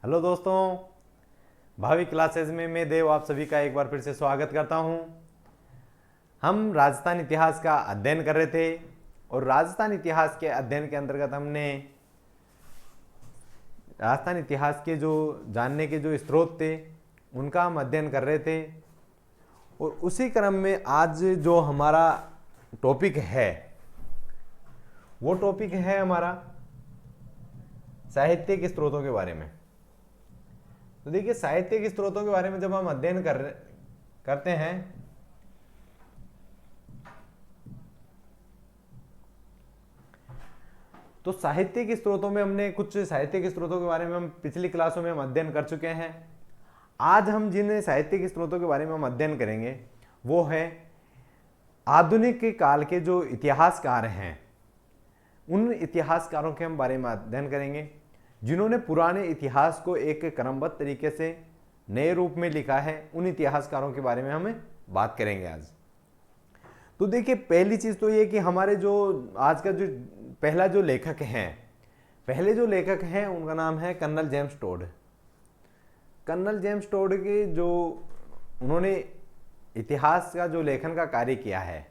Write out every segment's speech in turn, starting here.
Hello दोस्तों, भावी classes में मैं देव आप सभी का एक बार फिर से स्वागत करता हूं। हम राजस्थान इतिहास का अध्ययन कर रहे थे और राजस्थान इतिहास के अध्ययन के अंतर्गत हमने राजस्थान इतिहास के जो जानने के जो स्रोत थे उनका हम अध्ययन कर रहे थे। और उसी क्रम में आज जो हमारा टॉपिक है वो टॉपिक है हमारा साहित्यिक स्रोतों के बारे में। तो देखिए, साहित्यिक स्रोतों के बारे में जब हम अध्ययन करते हैं तो साहित्यिक स्रोतों में हमने कुछ साहित्यिक स्रोतों के बारे में हम पिछली क्लासों में हम अध्ययन कर चुके हैं। आज हम जिन साहित्यिक स्रोतों के बारे में हम अध्ययन करेंगे वो है आधुनिक काल के जो इतिहासकार हैं, उन इतिहासकारों के हम बारे में अध्ययन करेंगे जिन्होंने पुराने इतिहास को एक क्रमबद्ध तरीके से नए रूप में लिखा है। उन इतिहासकारों के बारे में हमें बात करेंगे आज। तो देखिए, पहली चीज तो ये कि हमारे जो आज का जो पहला जो लेखक हैं, पहले जो लेखक हैं उनका नाम है colonel James Tod. Colonel James Tod के जो उन्होंने इतिहास का जो लेखन का कार्य किया है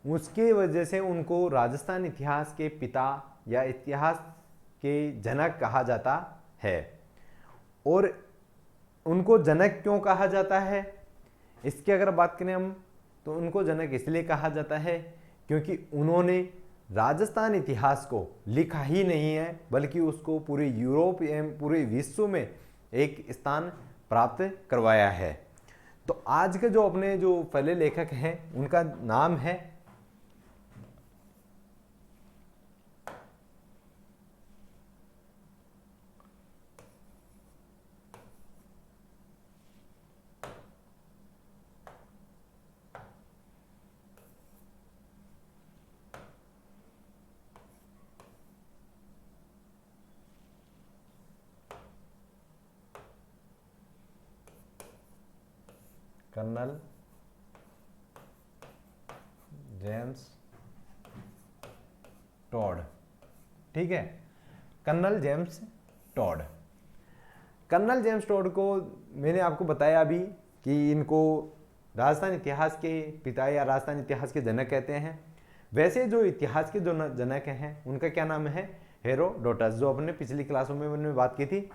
उसकी वजह से उनको राजस्थान इतिहास के पिता या इतिहास के जनक कहा जाता है। और उनको जनक क्यों कहा जाता है, इसकी अगर बात करें हम तो उनको जनक इसलिए कहा जाता है क्योंकि उन्होंने राजस्थान इतिहास को लिखा ही नहीं है बल्कि उसको पूरे यूरोप एवं पूरे विश्व में एक स्थान प्राप्त करवाया है। तो आज के जो अपने जो पहले लेखक हैं उनका नाम है कर्नल जेम्स टॉड। ठीक है, colonel James Tod. Colonel James Tod को मैंने आपको बताया अभी कि इनको राजस्थान इतिहास के पिता या राजस्थान इतिहास के जनक कहते हैं। वैसे जो इतिहास के जो जनक हैं उनका क्या नाम है, हेरोडोटस, जो अपने पिछली क्लासों में मैंने बात की थी।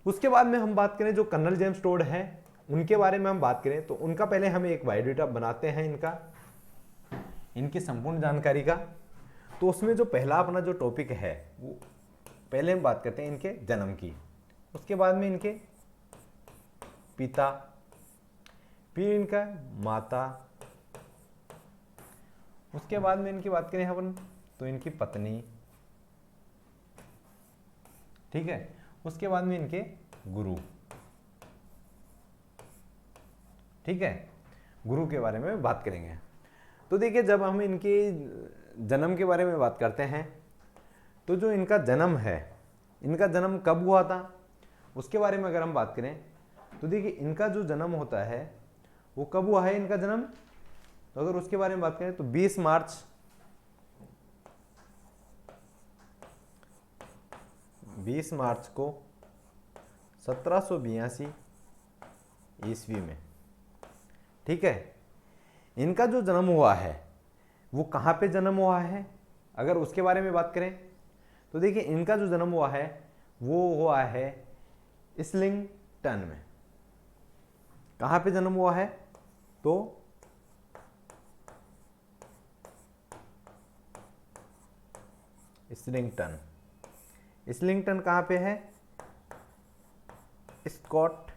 उसके बाद में हम बात करें जो कर्नल जेम्स टोड हैं उनके बारे में हम बात करें तो उनका पहले हम एक बायोडाटा बनाते हैं इनकी संपूर्ण जानकारी का। तो उसमें जो पहला अपना जो टॉपिक है वो पहले हम बात करते हैं इनके जन्म की, उसके बाद में इनके पिता, फिर इनका माता, उसके बाद में इनकी बात करें अपन तो इनकी पत्नी, ठीक है, उसके बाद में इनके गुरु। ठीक है, गुरु के बारे में बात करेंगे। तो देखिए, जब हम इनके जन्म के बारे में बात करते हैं तो जो इनका जन्म है, इनका जन्म कब हुआ था उसके बारे में अगर हम बात करें तो देखिए इनका जो जन्म होता है वो कब हुआ है इनका जन्म। तो अगर उसके बारे में बात करें तो 20 मार्च को 1782 ईस्वी में। ठीक है, इनका जो जन्म हुआ है वो कहाँ पे जन्म हुआ है अगर उसके बारे में बात करें तो देखिए इनका जो जन्म हुआ है वो हुआ है इस्लिंगटन में। कहाँ पे जन्म हुआ है तो इस्लिंगटन। इस्लिंगटन कहाँ पे है, स्कॉटलैंड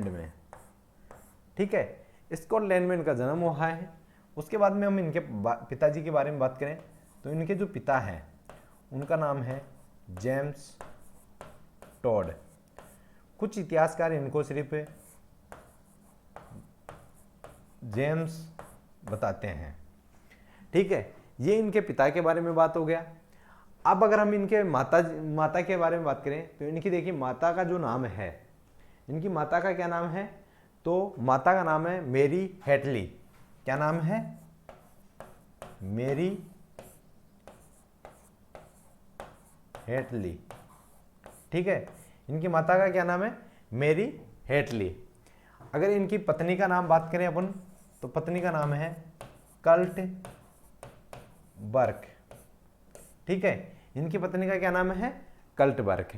में। ठीक है, स्कॉटलैंड में इनका जन्म हुआ है। उसके बाद में हम इनके पिताजी के बारे में बात करें तो इनके जो पिता हैं उनका नाम है जेम्स टॉड। कुछ इतिहासकार इनको सिर्फ जेम्स बताते हैं। ठीक है, ये इनके पिता के बारे में बात हो गया। अब अगर हम इनके माता के बारे में बात करें तो इनकी देखिए माता का जो नाम है, इनकी माता का क्या नाम है तो माता का नाम है मेरी हेटली। क्या नाम है, मेरी हेटली। ठीक है, इनकी माता का क्या नाम है? मैरी हेटली। अगर इनकी पत्नी का नाम बात करें अपन, तो पत्नी का नाम है कल्ट बर्क। ठीक है, इनकी पत्नी का क्या नाम है? कल्ट बर्क।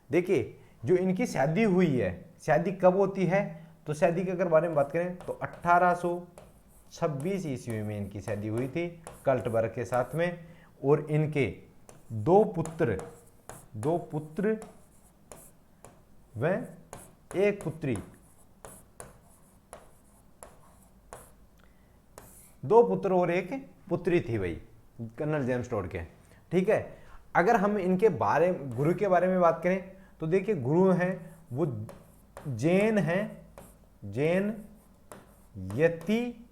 देखिए, जो इनकी शादी हुई है, शादी कब होती है? तो शादी के अगर बारे में बात करें तो 1826 ईस्वी में इनकी शादी हुई थी कल्ट बर्क के साथ में। और इनके दो पुत्र व एक पुत्री, दो पुत्र और एक पुत्री थी भाई कर्नल जेम्स टोड के। ठीक है, अगर हम इनके गुरु के बारे में बात करें तो देखिए, गुरु हैं वो जैन हैं, जैन यति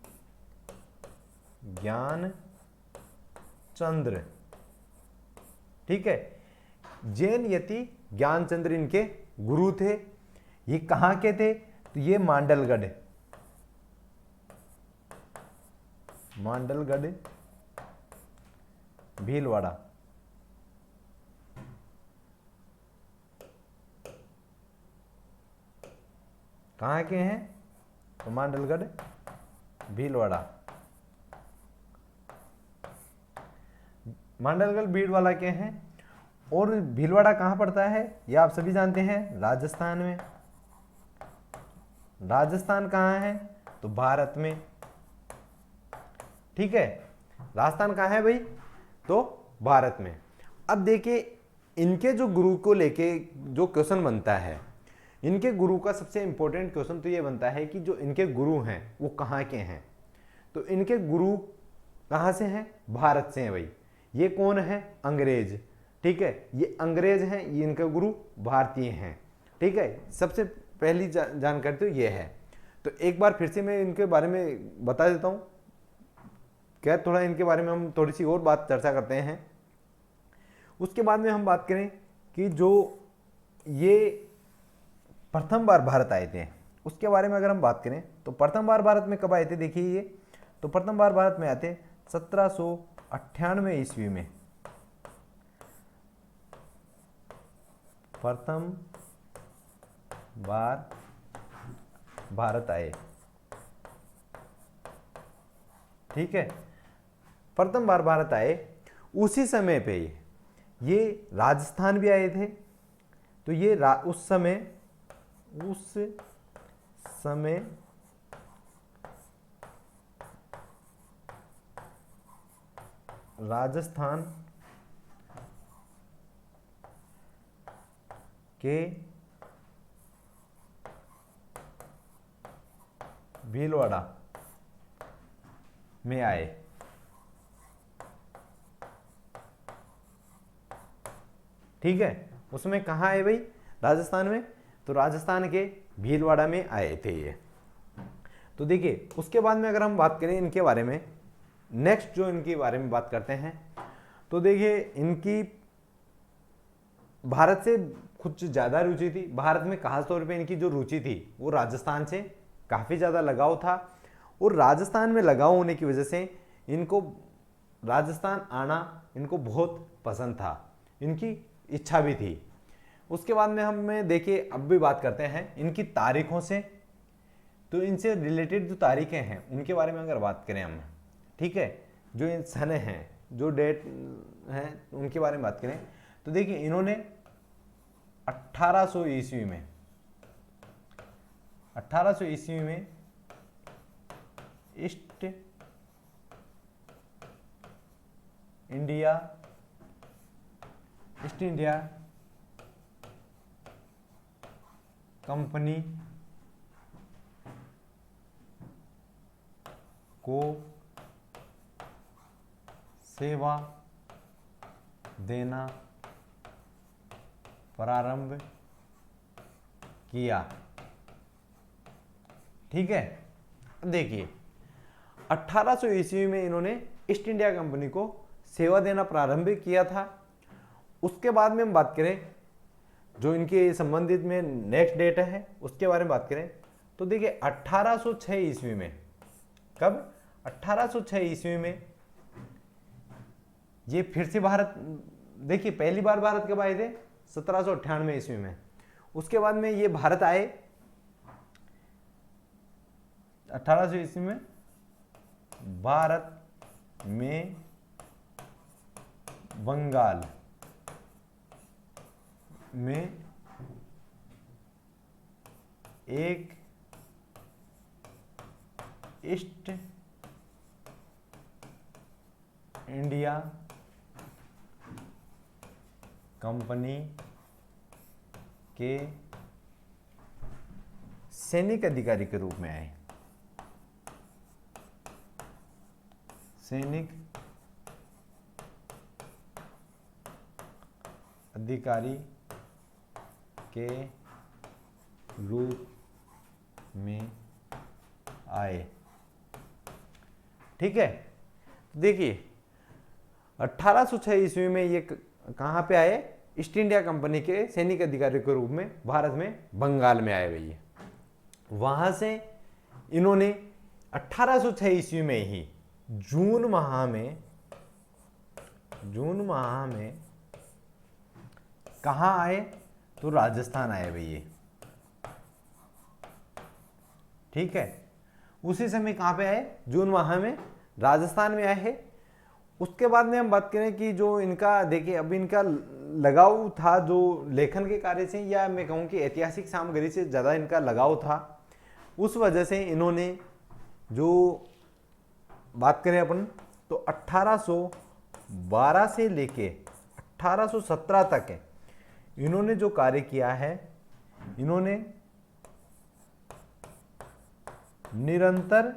ज्ञान चंद्र। ठीक है, जैन यति ज्ञान चंद्र इनके गुरु थे। ये कहां के थे? तो ये मांडलगढ़ भीलवाड़ा। कहाँ के हैं? तो मांडलगढ़ भीलवाड़ा। मांडलगढ़ भीलवाड़ा के हैं। और भीलवाड़ा कहाँ पड़ता है? ये आप सभी जानते हैं, राजस्थान में। राजस्थान कहाँ है? तो भारत में। ठीक है, राजस्थान कहाँ है भाई? तो भारत में। अब देखिए, इनके जो गुरु को लेके जो क्वेश्चन बनता है, इनके गुरु का सबसे इंपॉर्टेंट क्वेश्चन तो ये बनता है कि जो इनके गुरु हैं वो कहाँ के हैं। तो इनके गुरु कहाँ से हैं? भारत से हैं भाई। ये कौन है? अंग्रेज। ठीक है, ये अंग्रेज हैं, ये इनके गुरु भारतीय हैं। ठीक है, सबसे पहली जानकारी तो ये है। तो एक बार फिर से मैं इनके बारे में बता देता हूँ, क्या थोड़ा इनके बारे में हम थोड़ी सी और बात चर्चा करते हैं। उसके बाद में हम बात करें कि जो ये प्रथम बार भारत आए थे उसके बारे में अगर हम बात करें तो प्रथम बार भारत में कब आए थे? देखिए, ये तो प्रथम बार भारत में आए थे 1798 ईस्वी में। प्रथम बार भारत आए। ठीक है, प्रथम बार भारत आए। उसी समय पे ये राजस्थान भी आए थे। तो ये उस समय राजस्थान के भीलवाड़ा में आए। ठीक है, उसमें कहाँ आए भाई? राजस्थान में। तो राजस्थान के भीलवाड़ा में आए थे ये। तो देखिए, उसके बाद में अगर हम बात करें इनके बारे में, नेक्स्ट जो इनके बारे में बात करते हैं, तो देखिए, इनकी भारत से कुछ ज़्यादा रुचि थी। भारत में खास तौर पे इनकी जो रुचि थी वो राजस्थान से काफ़ी ज़्यादा लगाव था। और राजस्थान में लगाव होने की वजह से इनको राजस्थान आना इनको बहुत पसंद था, इनकी इच्छा भी थी। उसके बाद में हम देखिए, अब भी बात करते हैं इनकी तारीखों से। तो इनसे रिलेटेड जो तारीखें हैं उनके बारे में अगर बात करें हम, ठीक है, जो इन सन हैं, जो डेट हैं, उनके बारे में बात करें तो देखिए, इन्होंने 1800 ईस्वी में 1800 ईस्वी में ईस्ट इंडिया कंपनी को सेवा देना प्रारंभ किया। ठीक है, देखिए, 1800 ईस्वी में इन्होंने ईस्ट इंडिया कंपनी को सेवा देना प्रारंभ किया था। उसके बाद में हम बात करें जो इनके संबंधित में नेक्स्ट डेट है उसके बारे में बात करें तो देखिए, 1806 ईस्वी में, कब? 1806 ईस्वी में ये फिर से भारत देखिए पहली बार भारत कब आए थे? 1798 ईस्वी में। उसके बाद में ये भारत आए 1800 ईस्वी में। भारत में बंगाल में एक ईस्ट इंडिया कंपनी के सैनिक अधिकारी के रूप में आए। सैनिक अधिकारी के रूप में आए। ठीक है, देखिए 1806 ईस्वी में ये कहाँ पे आए? ईस्ट इंडिया कंपनी के सैनिक अधिकारी के रूप में भारत में बंगाल में आए भैया। वहां से इन्होंने 1806 ईस्वी में ही जून माह में कहाँ आए? तो राजस्थान आए भैया। ठीक है, उसी समय कहाँ पे आए? जून माह में राजस्थान में आए हैं। उसके बाद में हम बात करें कि जो इनका, देखिए अब इनका लगाव था जो लेखन के कार्य से, या मैं कहूँ कि ऐतिहासिक सामग्री से ज़्यादा इनका लगाव था। उस वजह से इन्होंने जो बात करें अपन तो 1812 से लेके 1817 तक इन्होंने जो कार्य किया है, इन्होंने निरंतर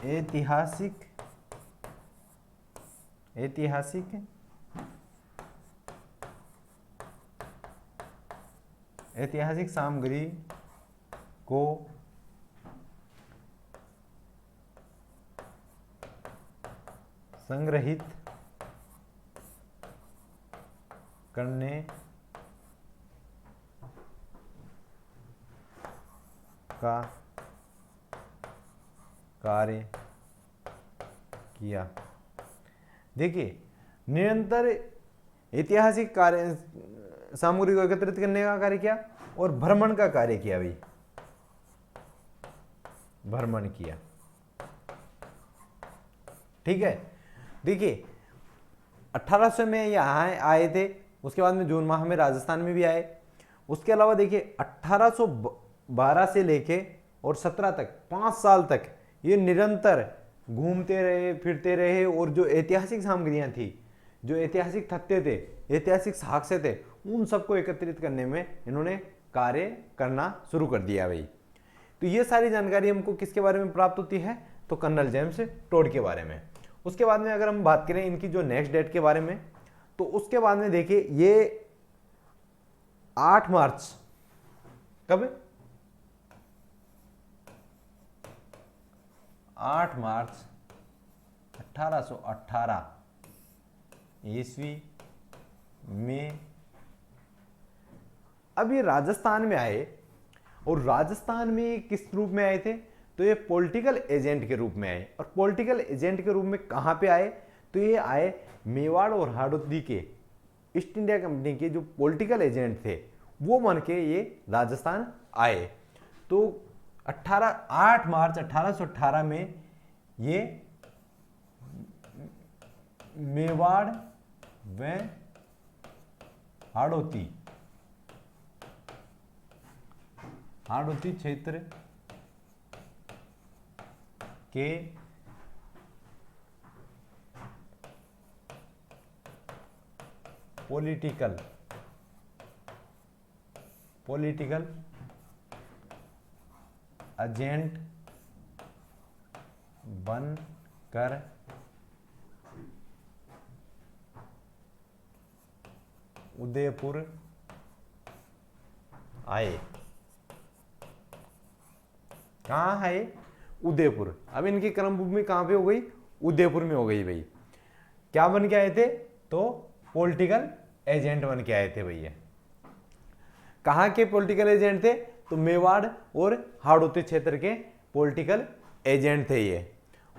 ऐतिहासिक सामग्री को संग्रहित करने का कार्य किया। देखिए निरंतर ऐतिहासिक कार्य सामग्री को एकत्रित करने का कार्य किया और भ्रमण का कार्य किया भाई, भ्रमण किया। ठीक है, देखिए 1800 में यहाँ आए थे, उसके बाद में जून माह में राजस्थान में भी आए। उसके अलावा देखिए 1812 से लेके और 17 तक 5 साल तक ये निरंतर घूमते रहे, फिरते रहे, और जो ऐतिहासिक सामग्रियां थी, जो ऐतिहासिक तथ्य थे, ऐतिहासिक साक्ष्य थे, उन सबको एकत्रित करने में इन्होंने कार्य करना शुरू कर दिया भाई। तो ये सारी जानकारी हमको किसके बारे में प्राप्त होती है? तो कर्नल जेम्स टोड के बारे में। उसके बाद में अगर हम बात करें इनकी जो नेक्स्ट डेट के बारे में, तो उसके बाद में देखिए ये 8 मार्च, कब? 8 मार्च 1818 ईस्वी में अब ये राजस्थान में आए। और राजस्थान में किस रूप में आए थे? तो ये पॉलिटिकल एजेंट के रूप में आए। और पॉलिटिकल एजेंट के रूप में कहाँ पे आए? तो ये आए मेवाड़ और हाड़ौती के ईस्ट इंडिया कंपनी के जो पॉलिटिकल एजेंट थे, वो बन के ये राजस्थान आए। तो 8 मार्च 1818 में ये मेवाड़ व हाड़ौती क्षेत्र के पॉलिटिकल एजेंट बनकर उदयपुर आए। कहाँ आए? उदयपुर। अब इनकी कर्मभूमि कहाँ पे हो गई? उदयपुर में हो गई भाई। क्या बन के आए थे? तो पॉलिटिकल एजेंट बन के आए थे भैया। कहाँ के पॉलिटिकल एजेंट थे? तो मेवाड़ और हाड़ौती क्षेत्र के पॉलिटिकल एजेंट थे ये।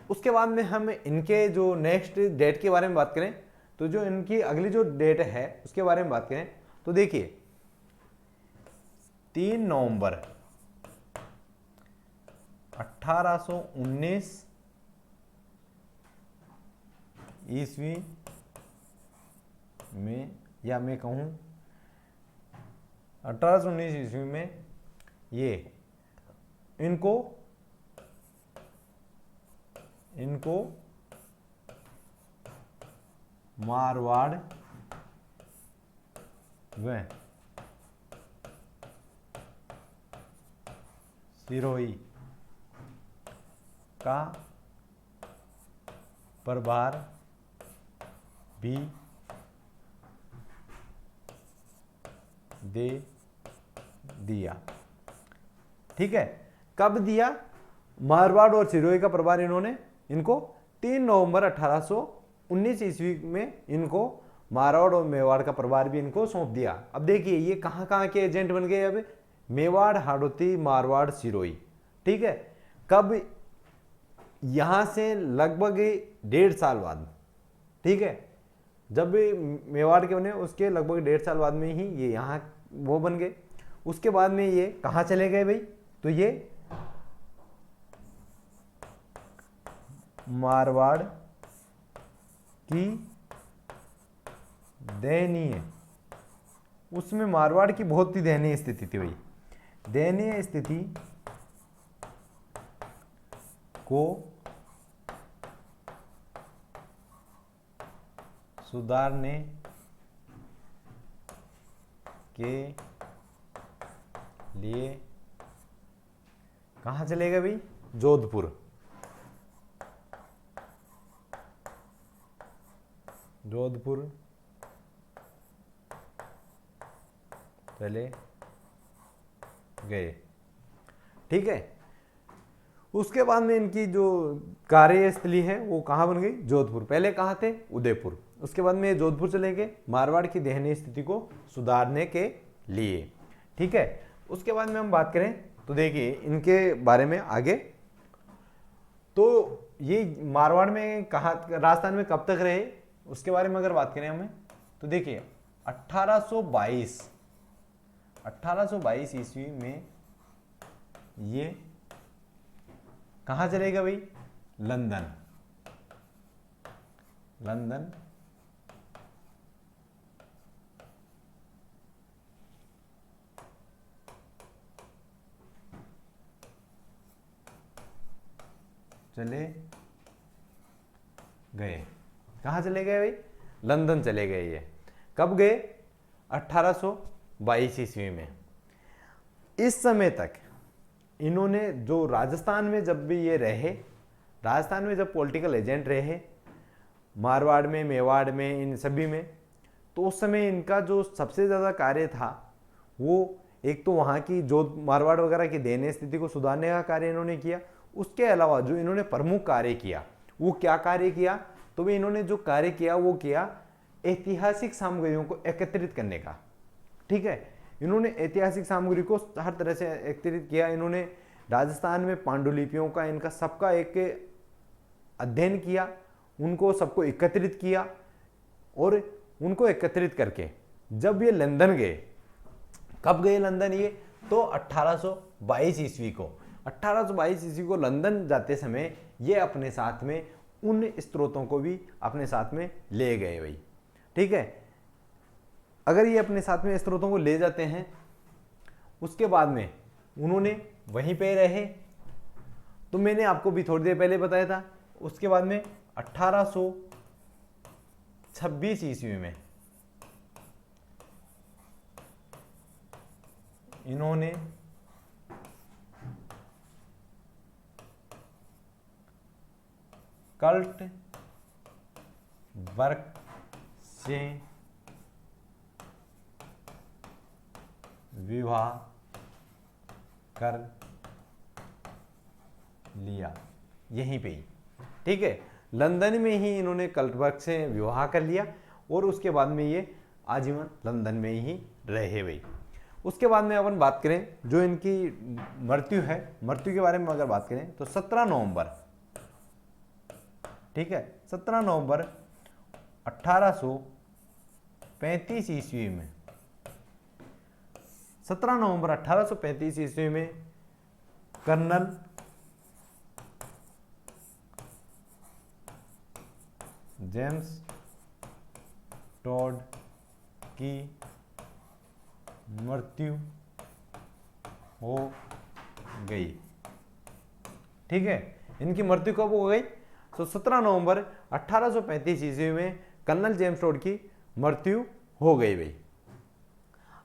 उसके बाद में हम इनके जो नेक्स्ट डेट के बारे में बात करें, तो जो इनकी अगली जो डेट है उसके बारे में बात करें, तो देखिए 3 नवंबर 1819 ईस्वी में, या मैं कहूँ 1819 ईस्वी में ये इनको मारवाड़ व सिरोही का प्रभार भी दे दिया। ठीक है, कब दिया? मारवाड़ और सिरोही का प्रभार इन्होंने इनको 3 नवंबर 1819 ईस्वी में इनको मारवाड़ और मेवाड़ का प्रभार भी इनको सौंप दिया। अब देखिए ये कहाँ कहाँ के एजेंट बन गए, अब मेवाड़, हाड़ौती, मारवाड़, सिरोही। ठीक है, कब? यहां से लगभग 1.5 साल बाद। ठीक है, जब मेवाड़ के बने उसके लगभग 1.5 साल बाद में ही ये यहाँ वो बन गए। उसके बाद में ये कहाँ चले गए भाई? तो ये मारवाड़ की दयनीय, उसमें मारवाड़ की बहुत ही दयनीय स्थिति थी भाई। दयनीय स्थिति को सुधारने के लिए कहाँ चले गए भाई? जोधपुर। जोधपुर चले गए। ठीक है, उसके बाद में इनकी जो कार्यस्थली है वो कहाँ बन गई? जोधपुर। पहले कहाँ थे? उदयपुर। उसके बाद में जोधपुर चले गए मारवाड़ की दयनीय स्थिति को सुधारने के लिए। ठीक है, उसके बाद में हम बात करें तो देखिए इनके बारे में आगे, तो ये मारवाड़ में कहाँ, राजस्थान में कब तक रहे उसके बारे में अगर बात करें हमें, तो देखिए 1822 ईस्वी में ये कहाँ चलेगा भाई? लंदन। लंदन चले गए। कहाँ चले गए भाई? लंदन चले गए। ये कब गए? 1822 ईस्वी में। इस समय तक इन्होंने जो राजस्थान में जब भी ये रहे, राजस्थान में जब पॉलिटिकल एजेंट रहे, मारवाड़ में, मेवाड़ में, इन सभी में, तो उस समय इनका जो सबसे ज़्यादा कार्य था वो एक तो वहाँ की जो मारवाड़ वगैरह की दयनीय स्थिति को सुधारने का कार्य इन्होंने किया। उसके अलावा जो इन्होंने प्रमुख कार्य किया वो क्या कार्य किया? तो भी इन्होंने जो कार्य किया वो किया ऐतिहासिक सामग्रियों को एकत्रित करने का। ठीक है, इन्होंने ऐतिहासिक सामग्री को हर तरह से एकत्रित किया। इन्होंने राजस्थान में पांडुलिपियों का, इनका सबका एक अध्ययन किया, उनको सबको एकत्रित किया, और उनको एकत्रित करके जब ये लंदन गए, कब गए लंदन ये? तो 1822 ईस्वी को। 1822 ईस्वी को लंदन जाते समय ये अपने साथ में उन स्रोतों को भी अपने साथ में ले गए भाई। ठीक है, अगर ये अपने साथ में स्रोतों को ले जाते हैं, उसके बाद में उन्होंने वहीं पे रहे, तो मैंने आपको भी थोड़ी देर पहले बताया था। उसके बाद में 1826 ईस्वी में इन्होंने कल्ट वर्क से विवाह कर लिया, यहीं पे ही। ठीक है, लंदन में ही इन्होंने कल्ट वर्क से विवाह कर लिया, और उसके बाद में ये आजीवन लंदन में ही रहे भाई। उसके बाद में अपन बात करें जो इनकी मृत्यु है, मृत्यु के बारे में अगर बात करें तो 17 नवंबर ठीक है, 17 नवंबर 1835 ईस्वी में, 17 नवंबर 1835 ईस्वी में कर्नल जेम्स टॉड की मृत्यु हो गई। ठीक है, इनकी मृत्यु कब हो गई? तो 17 नवंबर 1835 ईस्वी में कर्नल जेम्स टॉड की मृत्यु हो गई भाई।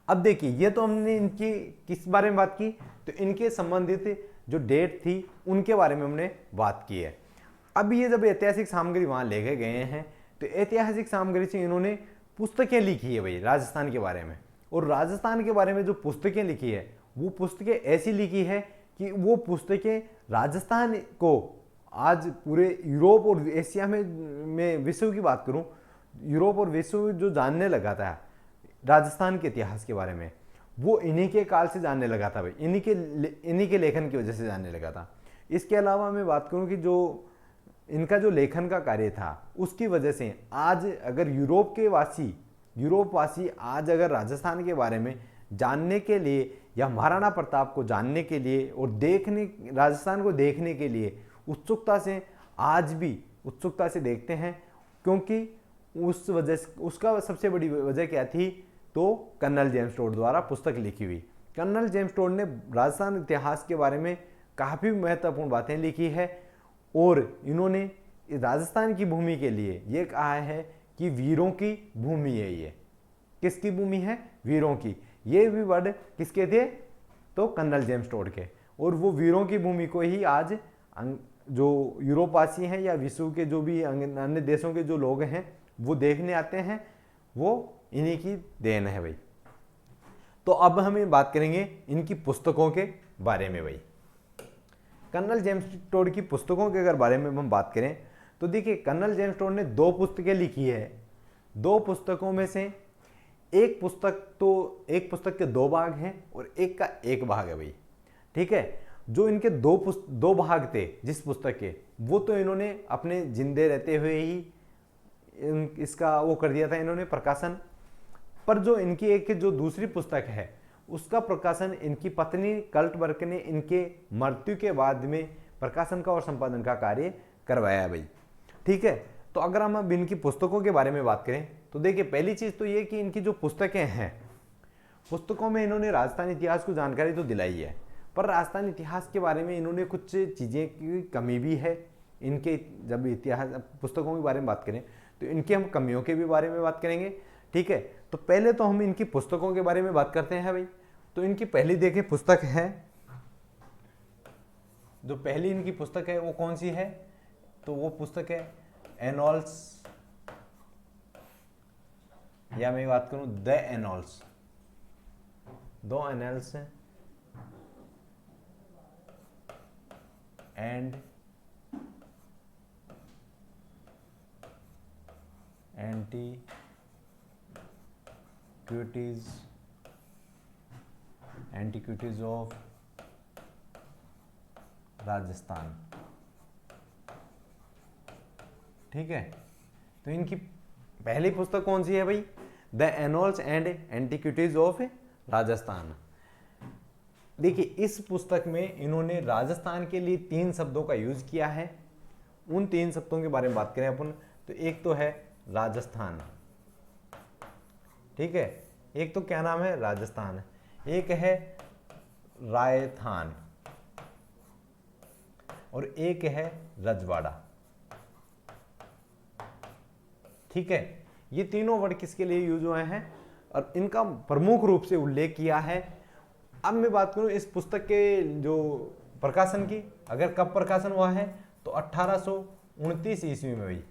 अब देखिए, ये तो हमने इनकी किस बारे में बात की, तो इनके संबंधित जो डेट थी उनके बारे में हमने बात की है। अब ये जब ऐतिहासिक सामग्री वहां लेके गए हैं, तो ऐतिहासिक सामग्री से इन्होंने पुस्तकें लिखी है भाई राजस्थान के बारे में। और राजस्थान के बारे में जो पुस्तकें लिखी है, वो पुस्तकें ऐसी लिखी है कि वो पुस्तकें राजस्थान को आज पूरे यूरोप और एशिया में विश्व की बात करूं, यूरोप और विश्व जो जानने लगा था राजस्थान के इतिहास के बारे में, वो इन्हीं के काल से जानने लगा था भाई, इन्हीं के लेखन की वजह से जानने लगा था। इसके अलावा मैं बात करूं कि जो इनका जो लेखन का कार्य था, उसकी वजह से आज अगर यूरोप वासी आज अगर राजस्थान के बारे में जानने के लिए या महाराणा प्रताप को जानने के लिए और राजस्थान को देखने के लिए उत्सुकता से, आज भी उत्सुकता से देखते हैं, क्योंकि उसका सबसे बड़ी वजह क्या थी? तो कर्नल जेम्स टॉड द्वारा पुस्तक लिखी हुई। कर्नल जेम्स टॉड ने राजस्थान इतिहास के बारे में काफ़ी महत्वपूर्ण बातें लिखी है और इन्होंने राजस्थान की भूमि के लिए ये कहा है कि वीरों की भूमि है ये। किसकी भूमि है? वीरों की। ये भी वर्ड किसके थे? तो कर्नल जेम्स टॉड के। और वो वीरों की भूमि को ही आज जो यूरोपवासी हैं या विश्व के जो भी अन्य देशों के जो लोग हैं वो देखने आते हैं, वो इन्हीं की देन है भाई। तो अब हम बात करेंगे इनकी पुस्तकों के बारे में भाई। कर्नल जेम्स टॉड की पुस्तकों के अगर बारे में हम बात करें तो देखिए, कर्नल जेम्स टॉड ने 2 पुस्तकें लिखी है। 2 पुस्तकों में से एक पुस्तक के 2 भाग हैं और एक का 1 भाग है भाई। ठीक है, जो इनके 2 भाग थे जिस पुस्तक के, वो तो इन्होंने अपने जिंदे रहते हुए ही इसका वो कर दिया था इन्होंने प्रकाशन। पर जो इनकी जो दूसरी पुस्तक है, उसका प्रकाशन इनकी पत्नी कल्टबर्ग ने इनके मृत्यु के बाद में प्रकाशन का और संपादन का कार्य करवाया भाई। ठीक है, तो अगर हम अब इनकी पुस्तकों के बारे में बात करें तो देखिए, पहली चीज तो ये कि इनकी जो पुस्तकें हैं, पुस्तकों में इन्होंने राजस्थान इतिहास को जानकारी तो दिलाई है, पर राजस्थान इतिहास के बारे में इन्होंने कुछ चीजें की कमी भी है। इनके जब इतिहास पुस्तकों के बारे में बात करें तो इनकी हम कमियों के भी बारे में बात करेंगे। ठीक है, तो पहले तो हम इनकी पुस्तकों के बारे में बात करते हैं भाई। तो इनकी पहली देखें पुस्तक है, जो पहली इनकी पुस्तक है वो कौन सी है? तो वो पुस्तक है एनॉल्स, या मैं बात करूं the annals, 2 annals and antiquities of Rajasthan. ठीक है, तो इनकी पहली पुस्तक कौन सी है भाई? The annals and antiquities of Rajasthan. देखिए, इस पुस्तक में इन्होंने राजस्थान के लिए 3 शब्दों का यूज किया है। उन 3 शब्दों के बारे में बात करें अपन, तो एक तो है राजस्थान। ठीक है, एक तो क्या नाम है? राजस्थान। एक है रायथान और एक है रजवाड़ा। ठीक है, ये तीनों वर्ड किसके लिए यूज हुए हैं और इनका प्रमुख रूप से उल्लेख किया है। अब मैं बात करूं इस पुस्तक के जो प्रकाशन की, अगर कब प्रकाशन हुआ है तो 1829 ईस्वी में हुई।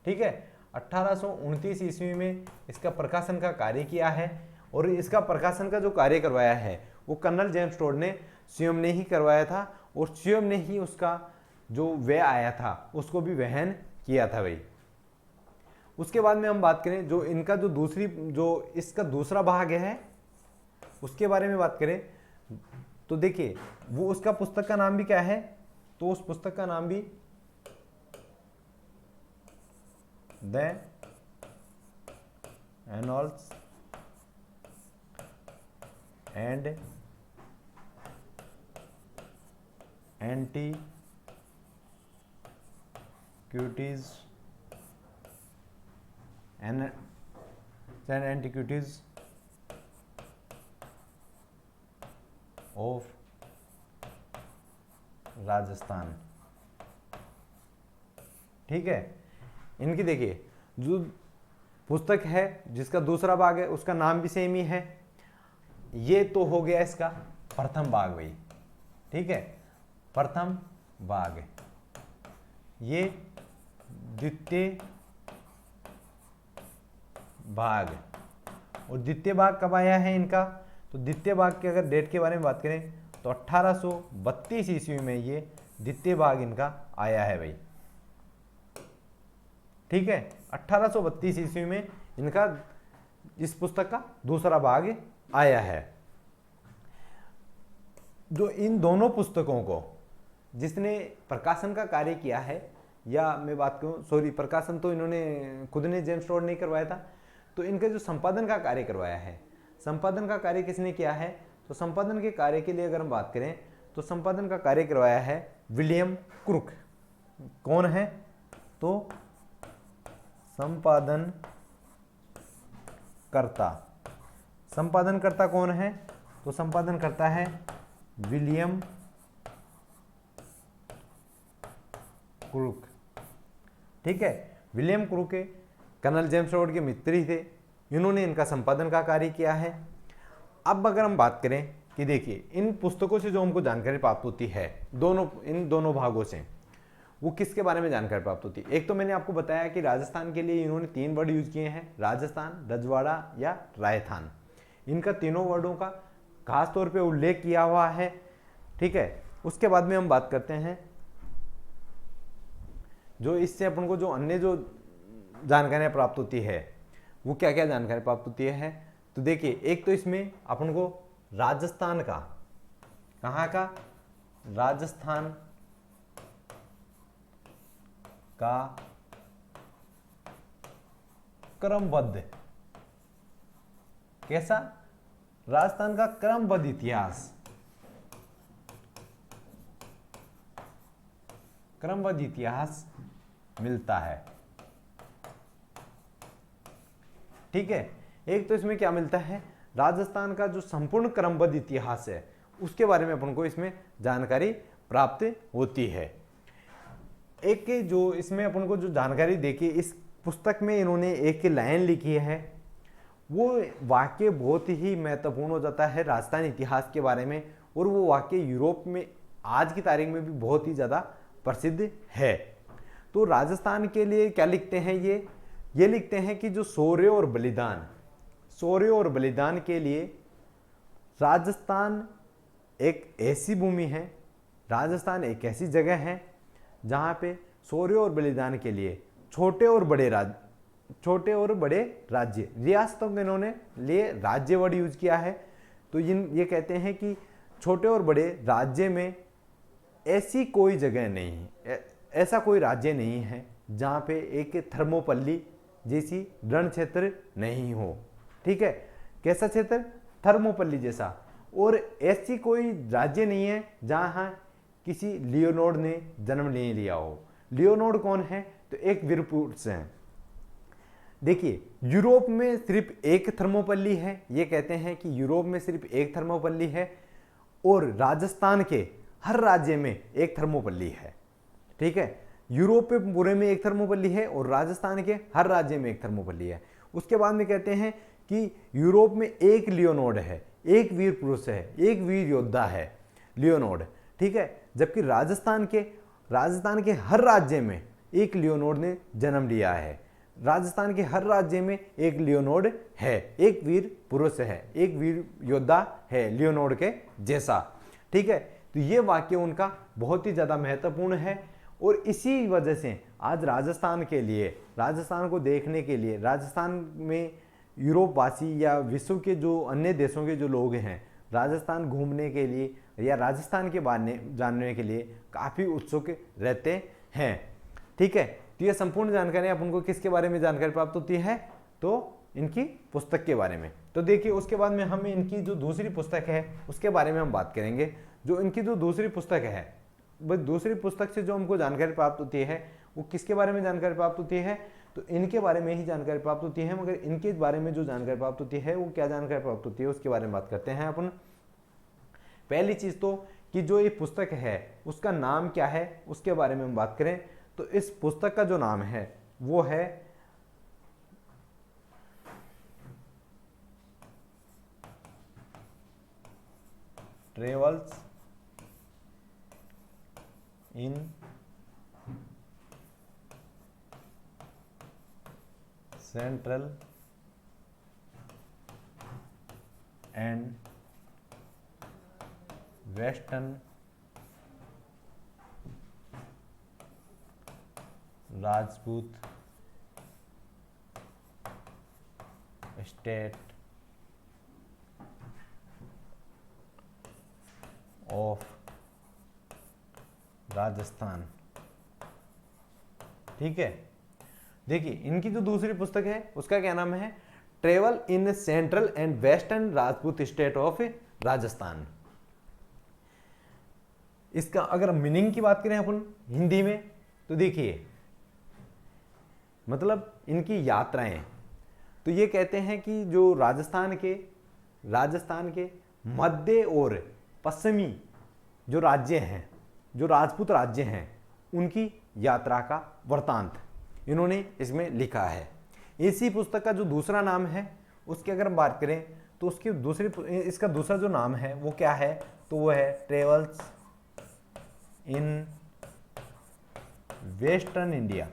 ठीक है, 1829 ईस्वी में इसका प्रकाशन का कार्य किया है और इसका प्रकाशन का जो कार्य करवाया है वो कर्नल जेम्स टॉड ने स्वयं ने ही करवाया था और स्वयं ने ही उसका जो व्यय आया था उसको भी वहन किया था भाई। उसके बाद में हम बात करें जो इनका जो इसका दूसरा भाग है उसके बारे में बात करें तो देखिए, वो उसका पुस्तक का नाम भी क्या है? तो उस पुस्तक का नाम भी the annals and antiquities of Rajasthan. ठीक है, इनकी देखिए जो पुस्तक है जिसका दूसरा भाग है उसका नाम भी सेम ही है। ये तो हो गया इसका प्रथम भाग भाई। ठीक है, प्रथम भाग। ये द्वितीय भाग। और द्वितीय भाग कब आया है इनका? तो द्वितीय भाग की अगर डेट के बारे में बात करें तो 1832 ईस्वी में ये द्वितीय भाग इनका आया है भाई। ठीक है, 1832 ईस्वी में इनका इस पुस्तक का दूसरा भाग आया है। जो इन दोनों पुस्तकों को जिसने प्रकाशन का कार्य किया है, या मैं बात करूं, सॉरी, प्रकाशन तो इन्होंने खुद ने जेम्स टोड नहीं करवाया था, तो इनका जो संपादन का कार्य करवाया है, संपादन का कार्य किसने किया है? तो संपादन के कार्य के लिए अगर हम बात करें तो संपादन का कार्य करवाया है विलियम क्रुक। कौन है? तो संपादन कर्ता कौन है? तो संपादन करता है विलियम क्रुक। ठीक है, William Crooke colonel James Tod के मित्र ही थे, इन्होंने इनका संपादन का कार्य किया है। अब अगर हम बात करें कि देखिए इन पुस्तकों से जो हमको जानकारी प्राप्त होती है, इन दोनों भागों से, वो किसके बारे में जानकारी प्राप्त होती है? एक तो मैंने आपको बताया कि राजस्थान के लिए इन्होंने 3 वर्ड यूज किए हैं, राजस्थान, रजवाड़ा या रायथान। इनका तीनों वर्डों का खास तौर पे उल्लेख किया हुआ है। ठीक है, उसके बाद में हम बात करते हैं जो इससे अपन को जो अन्य जो जानकारियां प्राप्त होती है वो क्या क्या जानकारी प्राप्त होती है। तो देखिए एक तो इसमें अपन को राजस्थान का, कहाँ का? राजस्थान का क्रमबद्ध, कैसा? राजस्थान का क्रमबद्ध इतिहास, क्रमबद्ध इतिहास मिलता है। ठीक है, एक तो इसमें क्या मिलता है? राजस्थान का जो संपूर्ण क्रमबद्ध इतिहास है उसके बारे में अपन को इसमें जानकारी प्राप्त होती है। एक जो इसमें अपन को जो जानकारी देखी, इस पुस्तक में इन्होंने एक लाइन लिखी है, वो वाक्य बहुत ही महत्वपूर्ण हो जाता है राजस्थान इतिहास के बारे में, और वो वाक्य यूरोप में आज की तारीख में भी बहुत ही ज़्यादा प्रसिद्ध है। तो राजस्थान के लिए क्या लिखते हैं ये लिखते हैं कि जो शौर्य और बलिदान के लिए राजस्थान एक ऐसी भूमि है, राजस्थान एक ऐसी जगह है जहाँ पे शौर्य और बलिदान के लिए छोटे और बड़े राज्य, रियासतों के इन्होंने लिए राज्य वर्ड यूज किया है। तो ये कहते हैं कि छोटे और बड़े राज्य में ऐसी कोई जगह नहीं है, ऐसा कोई राज्य नहीं है जहाँ पे एक थर्मोपल्ली जैसी रण क्षेत्र नहीं हो। ठीक है, कैसा क्षेत्र? थर्मोपल्ली जैसा। और ऐसी कोई राज्य नहीं है जहाँ किसी लियोनार्ड ने जन्म नहीं लिया हो। लियोनार्ड कौन है? तो एक वीर पुरुष हैं। देखिए यूरोप में सिर्फ एक थर्मोपल्ली है, ये कहते हैं कि यूरोप में सिर्फ एक थर्मोपल्ली है, और राजस्थान के हर राज्य में एक थर्मोपल्ली है। ठीक है, यूरोप पे पूरे में एक थर्मोपल्ली है और राजस्थान के हर राज्य में एक थर्मोपल्ली है। उसके बाद में कहते हैं कि यूरोप में एक लियोनार्ड है, एक वीर पुरुष है, एक वीर योद्धा है लियोनार्ड। ठीक है, जबकि राजस्थान के हर राज्य में एक लियोनार्ड ने जन्म लिया है। राजस्थान के हर राज्य में एक लियोनार्ड है, एक वीर पुरुष है, एक वीर योद्धा है लियोनार्ड के जैसा। ठीक है, तो ये वाक्य उनका बहुत ही ज़्यादा महत्वपूर्ण है, और इसी वजह से आज राजस्थान के लिए, राजस्थान को देखने के लिए, राजस्थान में यूरोप वासी या विश्व के जो अन्य देशों के जो लोग हैं राजस्थान घूमने के लिए या राजस्थान के बारे में जानने के लिए काफ़ी उत्सुक रहते हैं। ठीक है, तो तो ये संपूर्ण जानकारी अपन को किसके बारे में जानकारी प्राप्त होती है, तो इनकी पुस्तक के बारे में। तो देखिए उसके बाद में हम इनकी जो दूसरी पुस्तक है उसके बारे में हम बात करेंगे। जो इनकी जो दूसरी पुस्तक है, वह दूसरी पुस्तक से जो हमको जानकारी प्राप्त होती है वो किसके बारे में जानकारी प्राप्त होती है, तो इनके बारे में ही जानकारी प्राप्त होती है। मगर इनके बारे में जो जानकारी प्राप्त होती है वो क्या जानकारी प्राप्त होती है उसके बारे में बात करते हैं अपन। पहली चीज तो कि जो ये पुस्तक है उसका नाम क्या है उसके बारे में हम बात करें, तो इस पुस्तक का जो नाम है वो है travels in central and western Rajput state of Rajasthan. ठीक है, देखिए इनकी जो दूसरी पुस्तक है उसका क्या नाम है, travel in central and western Rajput state of Rajasthan. इसका अगर मीनिंग की बात करें अपन हिंदी में, तो देखिए मतलब इनकी यात्राएं, तो ये कहते हैं कि जो राजस्थान के मध्य और पश्चिमी जो राज्य हैं, जो राजपूत राज्य हैं, उनकी यात्रा का वृत्तांत इन्होंने इसमें लिखा है। इसी पुस्तक का जो दूसरा नाम है उसकी अगर हम बात करें तो इसका दूसरा जो नाम है वो क्या है, तो वो है ट्रेवल्स इन वेस्टर्न इंडिया।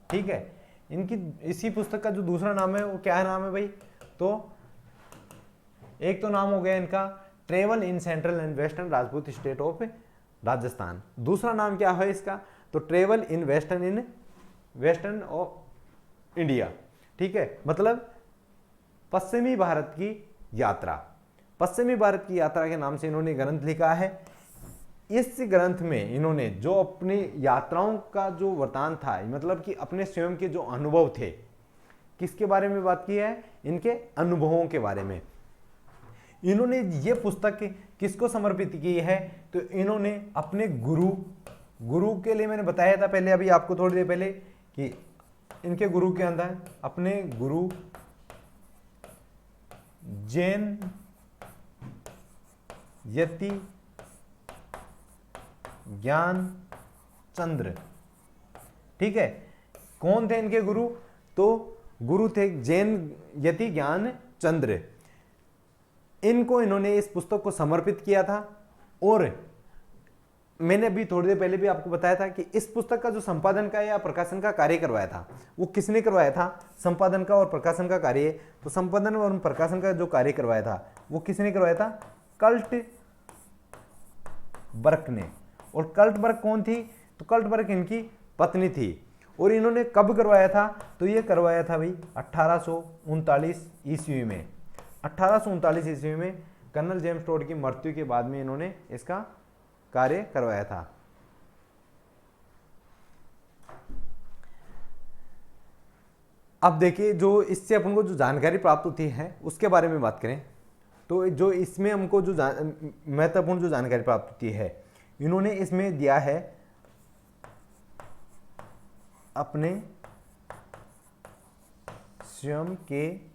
ठीक है, इनकी इसी पुस्तक का जो दूसरा नाम है वो क्या नाम है भाई, तो एक तो नाम हो गया इनका travel in central and western Rajput state of Rajasthan. दूसरा नाम क्या है इसका, तो travel in western of India. ठीक है, मतलब पश्चिमी भारत की यात्रा। पश्चिमी भारत की यात्रा के नाम से इन्होंने ग्रंथ लिखा है। इस ग्रंथ में इन्होंने जो अपनी यात्राओं का जो वृतांत था, मतलब कि अपने स्वयं के जो अनुभव थे, किसके बारे में बात की है, इनके अनुभवों के बारे में। इन्होंने ये पुस्तक किसको समर्पित की है, तो इन्होंने अपने गुरु के लिए, मैंने बताया था पहले अभी आपको थोड़ी देर पहले कि इनके गुरु के अंदर अपने गुरु जैन यति ज्ञान चंद्र। ठीक है, कौन थे इनके गुरु, तो गुरु थे जैन यति ज्ञान चंद्र। इनको इन्होंने इस पुस्तक को समर्पित किया था। और मैंने अभी थोड़ी देर पहले भी आपको बताया था कि इस पुस्तक का जो संपादन का या प्रकाशन का कार्य करवाया था वो किसने करवाया था, संपादन का और प्रकाशन का कार्य। तो संपादन और प्रकाशन का जो कार्य करवाया था वो किसने करवाया था, कल्ट बर्क ने। और कल्ट बर्क कौन थी, तो कल्ट बर्क इनकी पत्नी थी। और इन्होंने कब करवाया था, तो ये करवाया था भाई 1839 ईस्वी में। 1839 ईस्वी में कर्नल जेम्स टोड की मृत्यु के बाद में इन्होंने इसका कार्य करवाया था। अब देखिए जो इससे अपन को जो जानकारी प्राप्त होती है उसके बारे में बात करें, तो जो इसमें हमको जो महत्वपूर्ण जो जानकारी प्राप्त होती है, इन्होंने इसमें दिया है अपने स्वयं के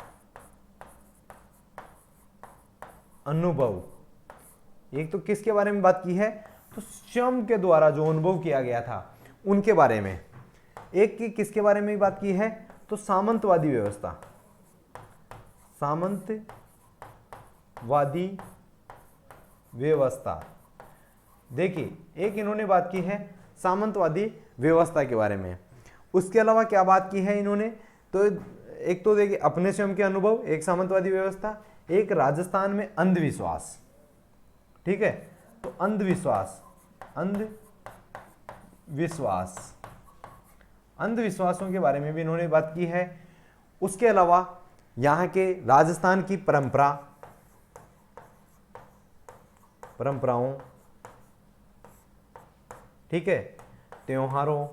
अनुभव। एक तो किसके बारे में बात की है, तो स्वयं के द्वारा जो अनुभव किया गया था उनके बारे में। एक की किसके बारे में बात की है, तो सामंतवादी व्यवस्था, सामंतवादी व्यवस्था। देखिए एक इन्होंने बात की है सामंतवादी व्यवस्था के बारे में। उसके अलावा क्या बात की है इन्होंने, तो एक तो देखिए अपने स्वयं के अनुभव, एक सामंतवादी व्यवस्था, एक राजस्थान में अंधविश्वास। ठीक है, तो अंधविश्वासों के बारे में भी इन्होंने बात की है। उसके अलावा यहाँ के राजस्थान की परंपराओं ठीक है, त्योहारों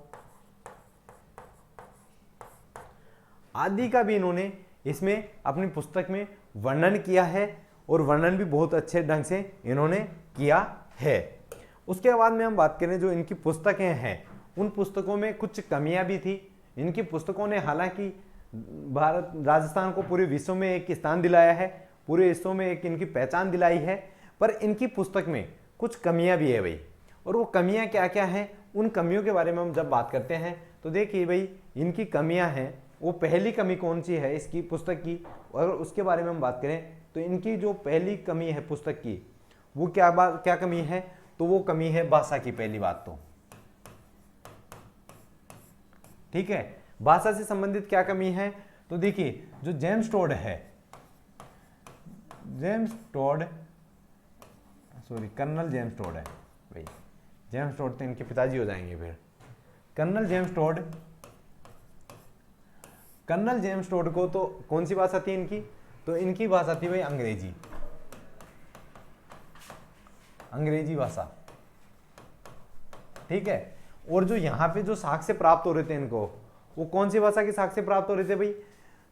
आदि का भी इन्होंने इसमें अपनी पुस्तक में वर्णन किया है, और वर्णन भी बहुत अच्छे ढंग से इन्होंने किया है। उसके बाद में हम बात करें जो इनकी पुस्तकें हैं, उन पुस्तकों में कुछ कमियां भी थी। इनकी पुस्तकों ने हालांकि भारत राजस्थान को पूरे विश्व में एक स्थान दिलाया है, पूरे विश्व में एक इनकी पहचान दिलाई है, पर इनकी पुस्तक में कुछ कमियां भी है भाई। और वो कमियां क्या क्या हैं, उन कमियों के बारे में हम जब बात करते हैं तो देखिए भाई, इनकी कमियां हैं, वो पहली कमी कौन सी है इसकी पुस्तक की, अगर उसके बारे में हम बात करें तो इनकी जो पहली कमी है पुस्तक की, वो क्या कमी है, तो वो कमी है भाषा की। पहली बात तो ठीक है, भाषा से संबंधित क्या कमी है, तो देखिए जो जेम्स टोड है, कर्नल जेम्स टोड है भाई, जेम्स टोड तो इनके पिताजी हो जाएंगे फिर। कर्नल जेम्स टोड को तो कौन सी भाषा थी इनकी, तो इनकी भाषा थी भाई अंग्रेजी भाषा, ठीक है। और जो यहाँ पे जो साक्ष्य प्राप्त हो रहे थे इनको, वो कौन सी भाषा के साक्ष्य प्राप्त हो रहे थे भाई,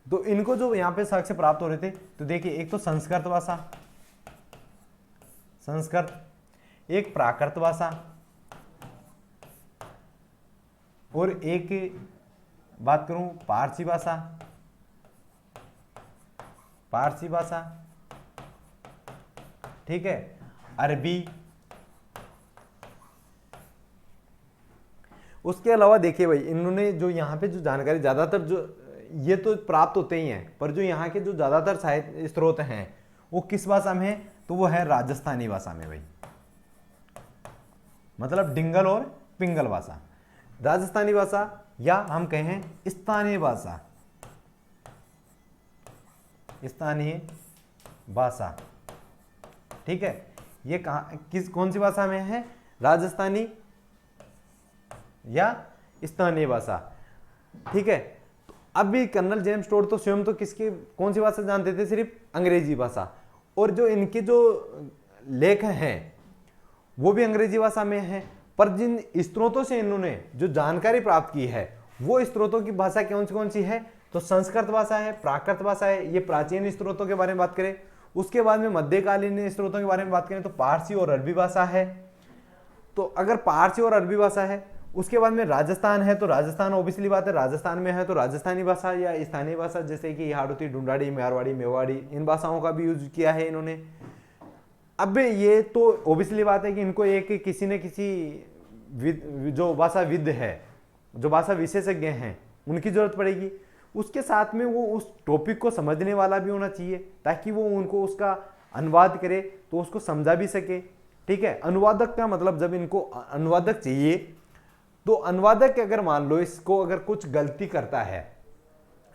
तो इनको जो यहाँ पे साक्ष्य प्राप्त हो रहे थे, तो देखिए एक तो संस्कृत भाषा, एक प्राकृत भाषा, और एक बात करूं पारसी भाषा, ठीक है, अरबी। उसके अलावा देखिए भाई, इन्होंने जो यहाँ पे जो जानकारी ज्यादातर जो ये तो प्राप्त होते ही हैं, पर जो यहाँ के जो ज्यादातर साहित्य स्रोत हैं वो किस भाषा में है, तो वो है राजस्थानी भाषा में भाई, मतलब डिंगल और पिंगल भाषा, राजस्थानी भाषा, या हम कहें स्थानीय भाषा, ठीक है। ये कौन सी भाषा में है, राजस्थानी या स्थानीय भाषा, ठीक है। तो अब भी कर्नल जेम्स टोड तो स्वयं तो कौन सी भाषा जानते थे, सिर्फ अंग्रेजी भाषा, और जो इनके जो लेख हैं वो भी अंग्रेजी भाषा में है, पर जिन स्रोतों से इन्होंने जो जानकारी प्राप्त की है, वो स्रोतों की भाषा कौन सी है, तो संस्कृत भाषा है, प्राकृत भाषा है, ये प्राचीन स्रोतों के बारे में बात करें। उसके बाद में मध्यकालीन स्रोतों के बारे में बात करें तो पारसी और अरबी भाषा है। तो अगर पारसी और अरबी भाषा है, उसके बाद में राजस्थान है, तो राजस्थान ऑब्वियसली बात है, राजस्थान में है तो राजस्थानी भाषा या स्थानीय भाषा, जैसे कि हाड़ौती, ढूंढाड़ी, मारवाड़ी, मेवाड़ी, इन भाषाओं का भी यूज किया है इन्होंने। अब ये तो ऑब्वियसली बात है कि इनको एक किसी न किसी जो भाषाविद है, जो भाषा विशेषज्ञ हैं, उनकी जरूरत पड़ेगी। उसके साथ में वो उस टॉपिक को समझने वाला भी होना चाहिए, ताकि वो उनको उसका अनुवाद करे तो उसको समझा भी सके, ठीक है। अनुवादक का मतलब, जब इनको अनुवादक चाहिए, तो अनुवादक अगर मान लो इसको अगर कुछ गलती करता है,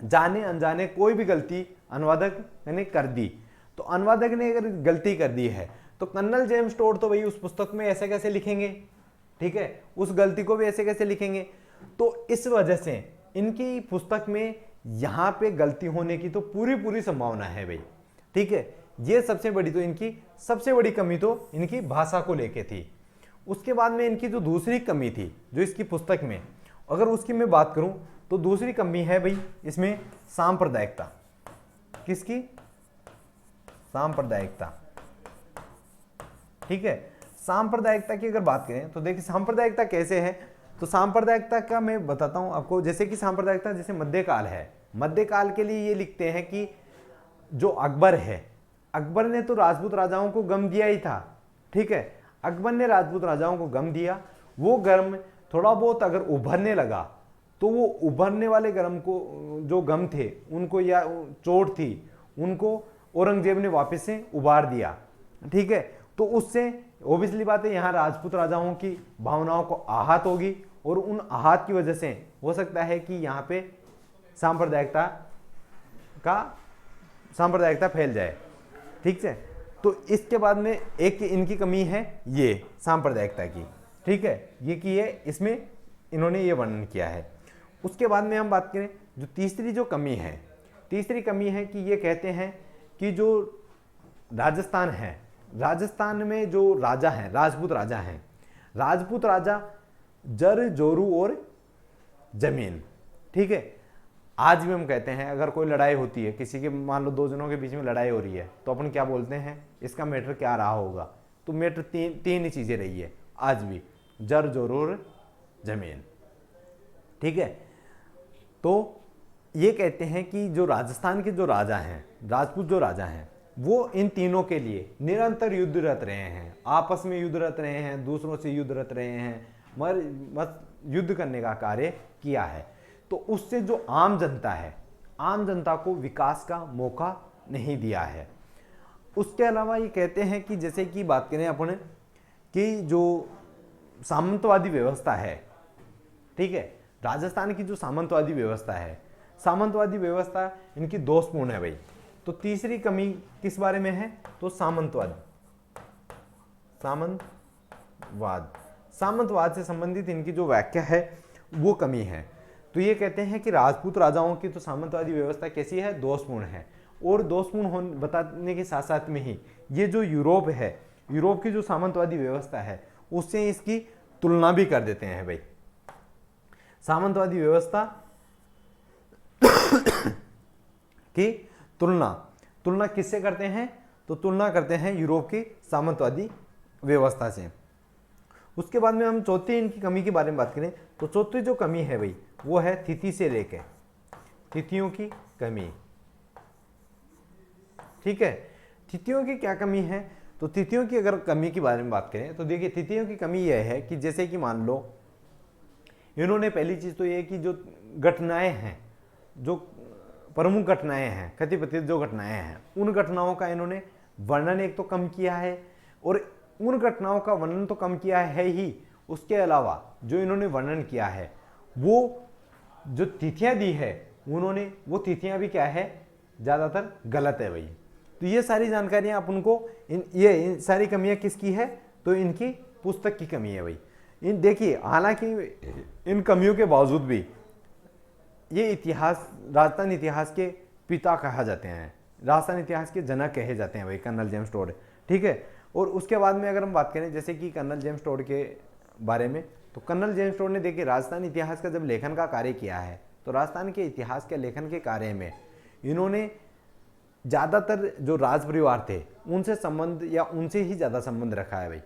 जाने अनजाने कोई भी गलती अनुवादक ने कर दी, तो अनुवादक ने अगर गलती कर दी है, तो कर्नल जेम्स टोड तो भाई उस पुस्तक में ऐसे कैसे लिखेंगे, ठीक है, उस गलती को भी ऐसे कैसे लिखेंगे। तो इस वजह से इनकी पुस्तक में यहां पे गलती होने की तो पूरी संभावना है भाई, ठीक है। ये सबसे बड़ी कमी तो इनकी भाषा को लेके थी। उसके बाद में इनकी जो दूसरी कमी थी जो इसकी पुस्तक में, अगर उसकी मैं बात करूं तो दूसरी कमी है भाई इसमें सांप्रदायिकता। किसकी? सांप्रदायिकता, ठीक है। सांप्रदायिकता की अगर बात करें तो देखिए सांप्रदायिकता कैसे है, तो सांप्रदायिकता का मैं बताता हूं आपको। जैसे कि सांप्रदायिकता जैसे मध्यकाल है, मध्यकाल के लिए ये लिखते हैं कि जो अकबर है, अकबर ने तो राजपूत राजाओं को गम दिया ही था, ठीक है। अकबर ने राजपूत राजाओं को गम दिया, वो गम थोड़ा बहुत अगर उभरने लगा तो वो उभरने वाले गम को, जो गम थे उनको या चोट थी उनको औरंगजेब ने वापस से उबार दिया, ठीक है। तो उससे ओबियसली बात है यहाँ राजपूत राजाओं की भावनाओं को आहत होगी, और उन आहत की वजह से हो सकता है कि यहाँ पे सांप्रदायिकता फैल जाए, ठीक है। तो इसके बाद में एक इनकी कमी है ये सांप्रदायिकता की, ठीक है, ये की है, इसमें इन्होंने ये वर्णन किया है। उसके बाद में हम बात करें जो तीसरी कमी है कि ये कहते हैं कि जो राजस्थान में जो राजा हैं, राजपूत राजा जर जोरू और जमीन। ठीक है, आज भी हम कहते हैं अगर कोई लड़ाई होती है, किसी के मान लो दो जनों के बीच में लड़ाई हो रही है, तो अपन क्या बोलते हैं, इसका मैटर क्या रहा होगा, तो मैटर तीन ही चीजें रही है आज भी, जर जोरू और जमीन। ठीक है, तो ये कहते हैं कि जो राजस्थान के जो राजा हैं, राजपूत जो राजा हैं, वो इन तीनों के लिए निरंतर युद्धरत रहे हैं, आपस में युद्धरत रहे हैं, दूसरों से युद्धरत रहे हैं, मत युद्ध करने का कार्य किया है। तो उससे जो आम जनता है, आम जनता को विकास का मौका नहीं दिया है। उसके अलावा ये कहते हैं कि जैसे कि बात करें अपन कि जो सामंतवादी व्यवस्था है, ठीक है, राजस्थान की जो सामंतवादी व्यवस्था है, सामंतवादी व्यवस्था इनकी दोषपूर्ण है भाई। तो तीसरी कमी किस बारे में है, तो सामंतवाद, सामंतवाद से संबंधित इनकी जो व्याख्या है वो कमी है। तो ये कहते हैं कि राजपूत राजाओं की तो सामंतवादी व्यवस्था कैसी है, दोषपूर्ण है। और दोषपूर्ण होने बताने के साथ साथ में ही ये जो यूरोप है, यूरोप की जो सामंतवादी व्यवस्था है उससे इसकी तुलना भी कर देते हैं भाई। सामंतवादी व्यवस्था की तुलना किससे करते हैं, तो तुलना करते हैं यूरोप की सामंतवादी व्यवस्था से। उसके बाद में हम चौथी इनकी कमी के बारे में बात करें, तो चौथी जो कमी है भाई वो है तिथि से लेके, तिथियों की कमी। ठीक है, तिथियों की क्या कमी है, तो तिथियों की अगर कमी के बारे में बात करें तो देखिए तिथियों की कमी यह है कि जैसे कि मान लो इन्होंने पहली चीज तो ये कि जो घटनाएं हैं, जो प्रमुख घटनाएं हैं, कथित जो घटनाएं हैं, उन घटनाओं का इन्होंने वर्णन एक तो कम किया है, और उन घटनाओं का वर्णन तो कम किया है ही, उसके अलावा जो इन्होंने वर्णन किया है वो जो तिथियां दी है उन्होंने, वो तिथियां भी क्या है, ज्यादातर गलत है भाई। तो ये सारी जानकारियां अपन को इन सारी कमियां किसकी है, तो इनकी पुस्तक की कमी है भाई। इन देखिए हालांकि इन कमियों के बावजूद भी ये इतिहास, राजस्थान इतिहास के पिता कहा जाते हैं, राजस्थान इतिहास के जनक कहे जाते हैं भाई कर्नल जेम्स टोड। ठीक है, और उसके बाद में अगर हम बात करें जैसे कि कर्नल जेम्स टोड के बारे में, तो कर्नल जेम्स टोड ने देखिए राजस्थान इतिहास का जब लेखन का कार्य किया है, तो राजस्थान के इतिहास के लेखन के कार्य में इन्होंने ज़्यादातर जो राज परिवार थे उनसे संबंध या उनसे ही ज़्यादा संबंध रखा है भाई।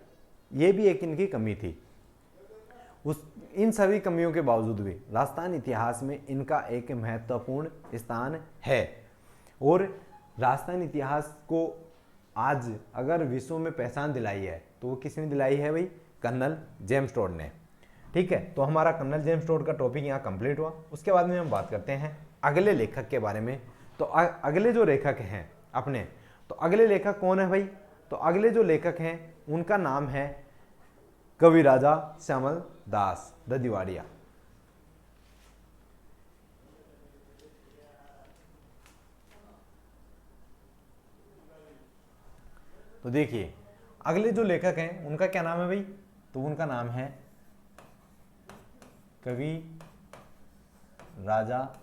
ये भी एक इनकी कमी थी। इन सभी कमियों के बावजूद भी राजस्थान इतिहास में इनका एक महत्वपूर्ण स्थान है। और राजस्थान इतिहास को आज अगर विश्व में पहचान दिलाई है तो वो किसने दिलाई है भाई, कर्नल जेम्स टोड ने। ठीक है, तो हमारा कर्नल जेम्स टोड का टॉपिक यहाँ कंप्लीट हुआ। उसके बाद में हम बात करते हैं अगले लेखक के बारे में। तो अगले जो लेखक हैं अपने, तो अगले लेखक कौन है भाई, तो अगले जो लेखक हैं उनका नाम है कविराजा श्यामल दास ददिवाड़िया। तो देखिए अगले जो लेखक हैं उनका क्या नाम है भाई, तो उनका नाम है कवि राजा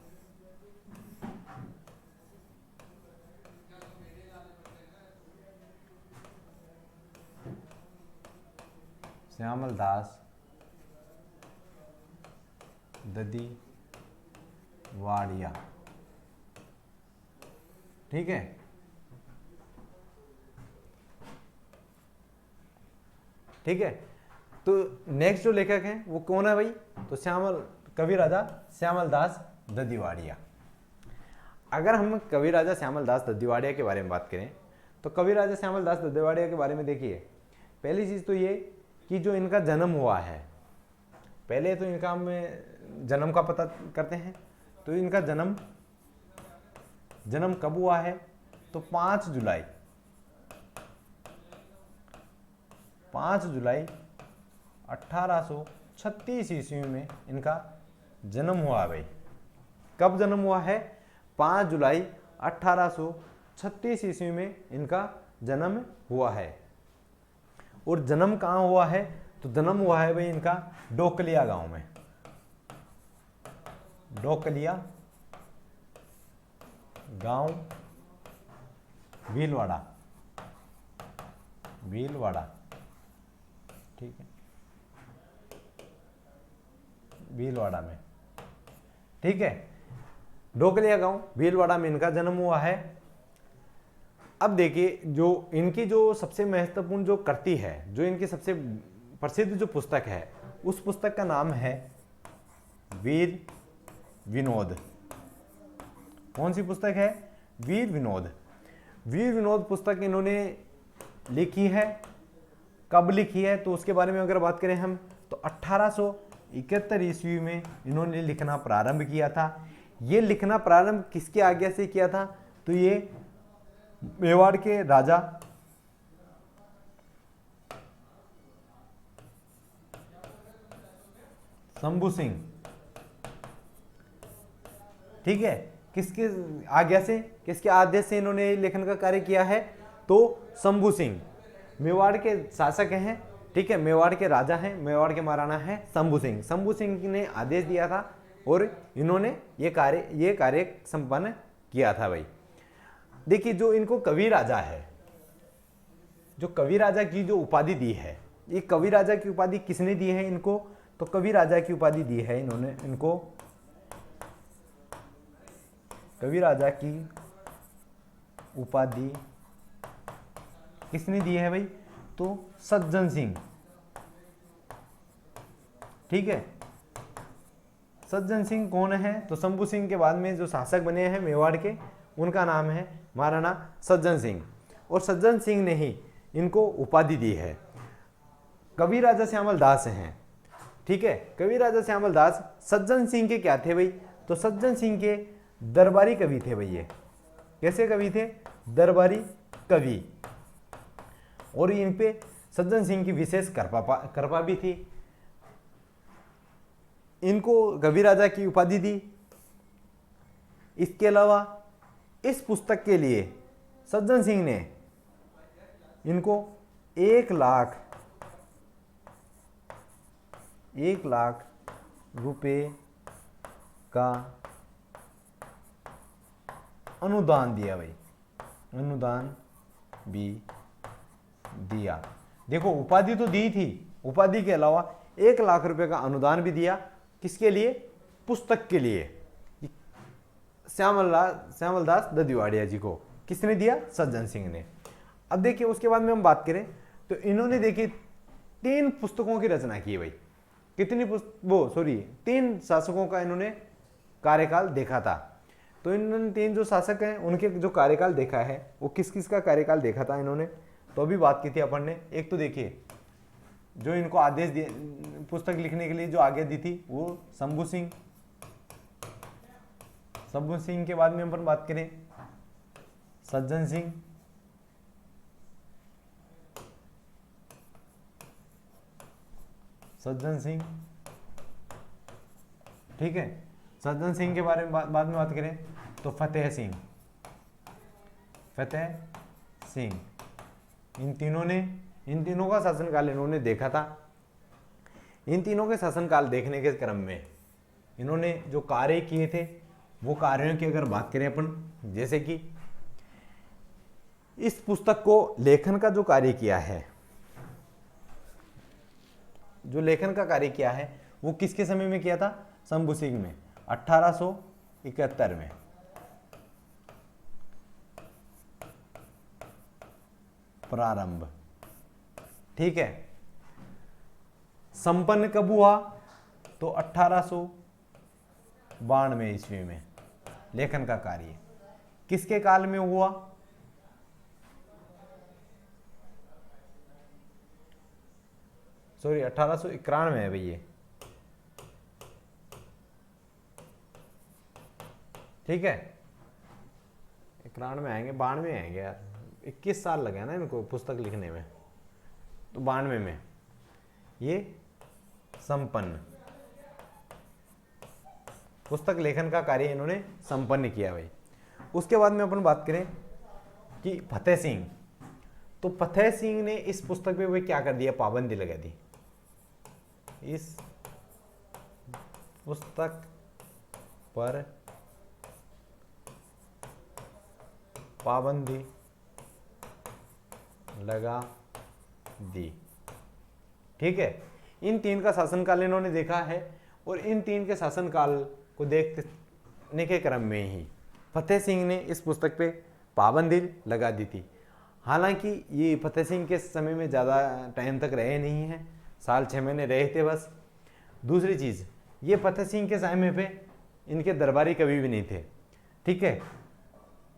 श्यामल दास ददिवाड़िया। ठीक है, ठीक है, तो नेक्स्ट जो लेखक हैं वो कौन है भाई, तो कवि राजा श्यामल दास ददिवाड़िया। अगर हम कवि राजा श्यामल दास ददिवाड़िया के बारे में बात करें, तो कवि राजा श्यामल दास ददिवाड़िया के बारे में देखिए पहली चीज तो ये कि जो इनका जन्म हुआ है, पहले तो इनका हम जन्म का पता करते हैं। तो इनका जन्म कब हुआ है, तो 5 जुलाई 1836 ईस्वी में इनका जन्म हुआ है भाई। कब जन्म हुआ है, 5 जुलाई 1836 ईस्वी में इनका जन्म हुआ है। और जन्म कहाँ हुआ है, तो जन्म हुआ है भाई इनका डोकलिया गांव में, डोकलिया गांव भीलवाड़ा, ठीक है। भीलवाड़ा में, ठीक है। ढोकलिया गांव भीलवाड़ा में इनका जन्म हुआ है। अब देखिए जो इनकी जो सबसे महत्वपूर्ण जो कृति है, जो इनकी सबसे प्रसिद्ध जो पुस्तक है, उस पुस्तक का नाम है वीर विनोद। कौन सी पुस्तक है? वीर विनोद। वीर विनोद पुस्तक इन्होंने लिखी है। कब लिखी है तो उसके बारे में अगर बात करें हम तो 1871 ईस्वी में इन्होंने लिखना प्रारंभ किया था। ये लिखना प्रारंभ किसके आज्ञा से किया था? तो ये मेवाड़ के राजा शंभू सिंह, ठीक है, किसके आज्ञा से, किसके आदेश से इन्होंने लेखन का कार्य किया है? तो शंभू सिंह मेवाड़ के शासक हैं, ठीक है, मेवाड़ के राजा हैं, मेवाड़ के महाराणा हैं शंभू सिंह। शंभू सिंह ने आदेश दिया था और इन्होंने ये कार्य संपन्न किया था भाई। देखिए जो इनको कवि राजा है, जो कवि राजा की जो उपाधि दी है, ये कवि राजा की उपाधि किसने दी है इनको? तो कवि राजा की उपाधि दी है इन्होंने इनको, कवि राजा की उपाधि किसने दी है भाई? तो सज्जन सिंह, ठीक है। सज्जन सिंह कौन है? तो शंभू सिंह के बाद में जो शासक बने हैं मेवाड़ के, उनका नाम है महाराणा सज्जन सिंह, और सज्जन सिंह ने ही इनको उपाधि दी है। कवि राजा श्यामल दास हैं, ठीक है, कवि राजा श्यामल दास सज्जन सिंह के क्या थे भाई? तो सज्जन सिंह के दरबारी कवि थे भाई। ये कैसे कवि थे? दरबारी कवि। और इन पे सज्जन सिंह की विशेष कृपा भी थी। इनको कवि राजा की उपाधि दी। इसके अलावा इस पुस्तक के लिए सज्जन सिंह ने इनको 1 लाख रुपए का अनुदान दिया भाई, अनुदान भी दिया। देखो उपाधि तो दी थी, उपाधि के अलावा 1 लाख रुपए का अनुदान भी दिया। किसके लिए? पुस्तक के लिए। श्यामल दास ददिवाड़िया जी को किसने दिया? सज्जन सिंह ने। अब देखिए उसके बाद में हम बात करें तो इन्होंने देखिए 3 पुस्तकों की रचना की भाई। कितनी 3 शासकों का इन्होंने कार्यकाल देखा था। तो इन्होंने 3 जो शासक हैं उनके जो कार्यकाल देखा है वो किस किस का कार्यकाल देखा था इन्होंने, तो अभी बात की थी अपन ने। एक तो देखिए जो इनको आदेश दिए पुस्तक लिखने के लिए जो आज्ञा दी थी वो शंभू सिंह। शंभू सिंह के बाद में अपन बात करें सज्जन सिंह, ठीक है। सज्जन सिंह के बारे में बाद में बात करें तो फतेह सिंह। इन तीनों का शासनकाल इन्होंने देखा था। इन तीनों के शासनकाल देखने के क्रम में इन्होंने जो कार्य किए थे वो कार्यों की अगर बात करें अपन, जैसे कि इस पुस्तक को लेखन का जो कार्य किया है, जो लेखन का कार्य किया है वो किसके समय में किया था? शंभू सिंह में 1871 में। प्रारंभ, ठीक है। संपन्न कब हुआ? तो 1892 ईस्वी में लेखन का कार्य किसके काल में हुआ? सॉरी 1891 है भैया, ठीक है। 91 में आएंगे, 92 आएंगे यार, 21 साल लगे ना इनको पुस्तक लिखने में, तो 92 में ये संपन्न पुस्तक लेखन का कार्य इन्होंने संपन्न किया भाई। उसके बाद में अपन बात करें कि फतेह सिंह, तो फतेह सिंह ने इस पुस्तक पे वो क्या कर दिया? पाबंदी लगा दी। इस पुस्तक पर पाबंदी लगा दी, ठीक है। इन 3 का शासनकाल इन्होंने देखा है और इन 3 के शासनकाल को देखने के क्रम में ही फतेह सिंह ने इस पुस्तक पे पाबंदी लगा दी थी। हालांकि ये फतेह सिंह के समय में ज़्यादा टाइम तक रहे नहीं हैं, साल 6 महीने रहे थे बस। दूसरी चीज़, ये फतेह सिंह के समय पे इनके दरबारी कवि भी नहीं थे, ठीक है।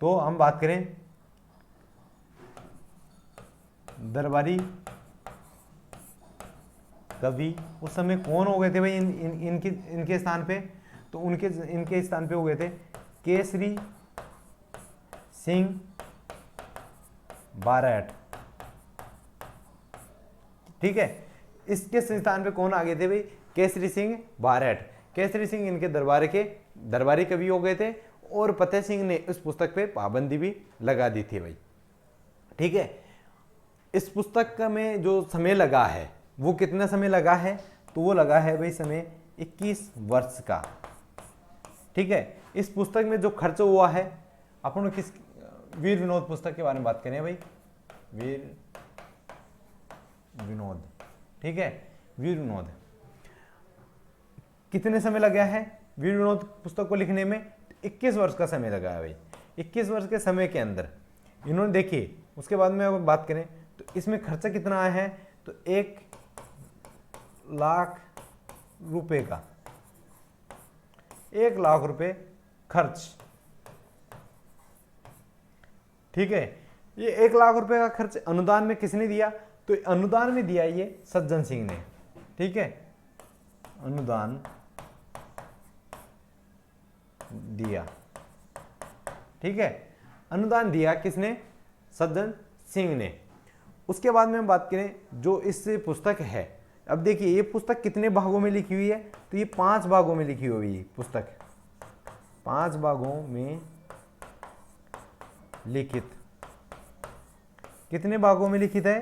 तो हम बात करें दरबारी कवि उस समय कौन हो गए थे भाई इनके स्थान पे, तो इनके स्थान पे हो गए थे केसरी सिंह बारठ, ठीक है। इसके स्थान पे कौन आ गए थे भाई, केसरी सिंह बारठ। केसरी सिंह इनके दरबारी कवि हो गए थे और फतेह सिंह ने इस पुस्तक पे पाबंदी भी लगा दी थी भाई, ठीक है। इस पुस्तक में जो समय लगा है वो कितना समय लगा है, तो वो लगा है भाई समय 21 वर्ष का, ठीक है। इस पुस्तक में जो खर्च हुआ है, अपन किस वीर विनोद पुस्तक के बारे में बात करें भाई, वीर विनोद, ठीक है। वीर विनोद कितने समय लगा है वीर विनोद पुस्तक को लिखने में, 21 वर्ष का समय लगा है भाई। 21 वर्ष के समय के अंदर इन्होंने, देखिए उसके बाद में अगर बात करें तो इसमें खर्चा कितना आया है, तो 1 लाख रुपए का, 1 लाख रुपए खर्च, ठीक है। ये 1 लाख रुपए का खर्च अनुदान में किसने दिया, तो अनुदान में दिया ये सज्जन सिंह ने, ठीक है। अनुदान दिया, ठीक है। अनुदान दिया किसने, सज्जन सिंह ने। उसके बाद में हम बात करें जो इस पुस्तक है, अब देखिए ये पुस्तक कितने भागों में लिखी हुई है, तो ये 5 भागों में लिखी हुई है पुस्तक, 5 भागों में लिखित। कितने भागों में लिखित है,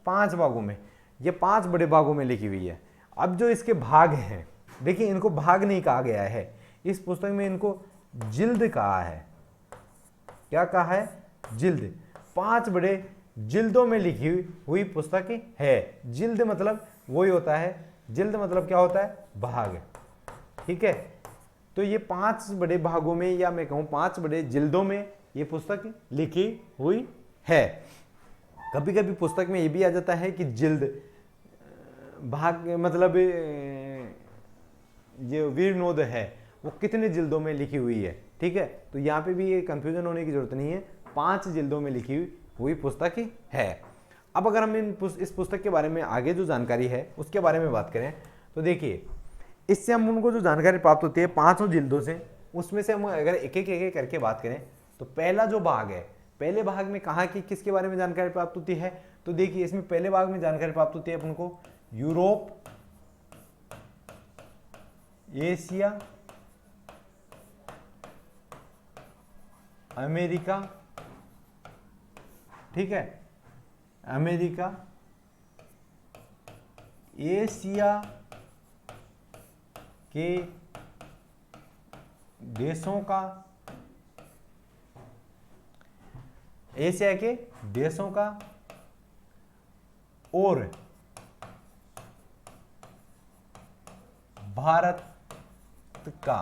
5 भागों में। ये 5 बड़े भागों में लिखी हुई है। अब जो इसके भाग हैं, देखिए इनको भाग नहीं कहा गया है, इस पुस्तक में इनको जिल्द कहा है। क्या कहा है, जिल्द। 5 बड़े जिल्दों में लिखी हुई पुस्तक है। जिल्द मतलब वही होता है, जिल्द मतलब क्या होता है, भाग, ठीक है। तो ये 5 बड़े भागों में, या मैं कहूँ 5 बड़े जिल्दों में ये पुस्तक लिखी हुई है। कभी कभी पुस्तक में ये भी आ जाता है कि जिल्द भाग, मतलब जो वीर विनोद है वो कितने जिल्दों में लिखी हुई है, ठीक है। तो यहाँ पे भी ये कंफ्यूजन होने की जरूरत नहीं है, 5 जिल्दों में लिखी हुई पुस्तक है। अब अगर हम इस पुस्तक के बारे में आगे जो जानकारी है उसके बारे में बात करें, तो देखिए इससे हम उनको जो जानकारी प्राप्त होती है 5 जिल्दों से, उसमें से हम अगर एक एक करके बात करें, तो पहला जो भाग है, पहले भाग में कहा कि किसके बारे में जानकारी प्राप्त होती है, तो देखिए इसमें पहले भाग में जानकारी प्राप्त होती है अपन को यूरोप, एशिया, अमेरिका, ठीक है। अमेरिका, एशिया के देशों का, एशिया के देशों का और भारत का,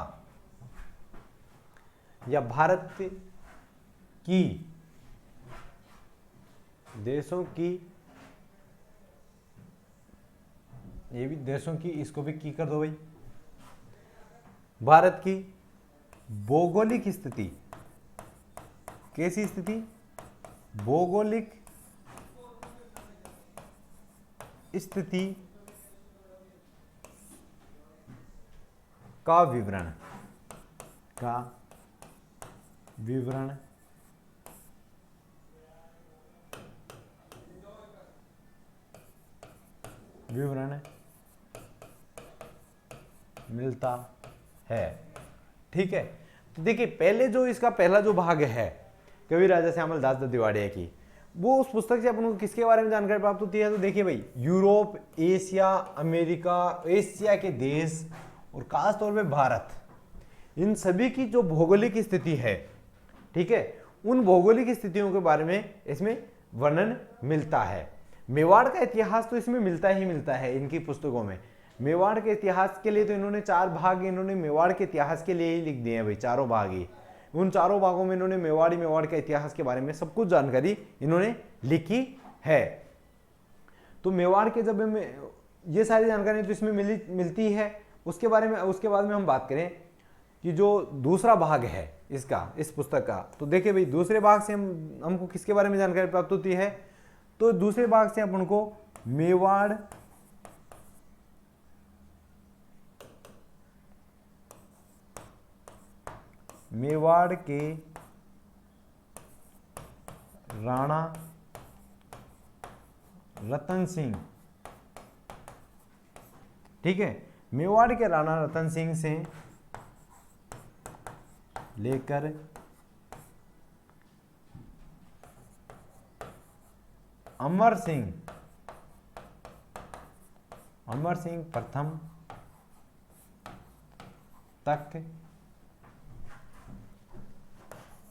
या भारत की देशों की, ये भी देशों की, इसको भी की कर दो भाई, भारत की भौगोलिक स्थिति, कैसी स्थिति, भौगोलिक स्थिति का विवरण, मिलता है, ठीक है। तो देखिए पहले जो इसका पहला जो भाग है कवि राजा श्यामल दास दत्तिवाड़िया की, वो उस पुस्तक से अपन को किसके बारे में जानकारी प्राप्त होती है, तो देखिए भाई यूरोप, एशिया, अमेरिका, एशिया के देश और खास तौर पे भारत, इन सभी की जो भौगोलिक स्थिति है, ठीक है, उन भौगोलिक स्थितियों के बारे में इसमें वर्णन मिलता है। मेवाड़ का इतिहास तो इसमें मिलता ही मिलता है इनकी पुस्तकों में, मेवाड़ के इतिहास के लिए तो इन्होंने 4 भाग इन्होंने मेवाड़ के इतिहास के लिए ही लिख दिए हैं भाई, चारों भाग ही। उन चारों भागों में इन्होंने मेवाड़ के इतिहास के बारे में सब कुछ जानकारी इन्होंने लिखी है। तो मेवाड़ के जब ये सारी जानकारी तो इसमें मिलती है। उसके बाद में हम बात करें कि जो दूसरा भाग है इस पुस्तक का, तो देखिए भाई दूसरे भाग से हमको किसके बारे में जानकारी प्राप्त होती है, तो दूसरे भाग से अपन को मेवाड़ के राणा रतन सिंह, ठीक है, मेवाड़ के राणा रतन सिंह से लेकर अमर सिंह प्रथम तक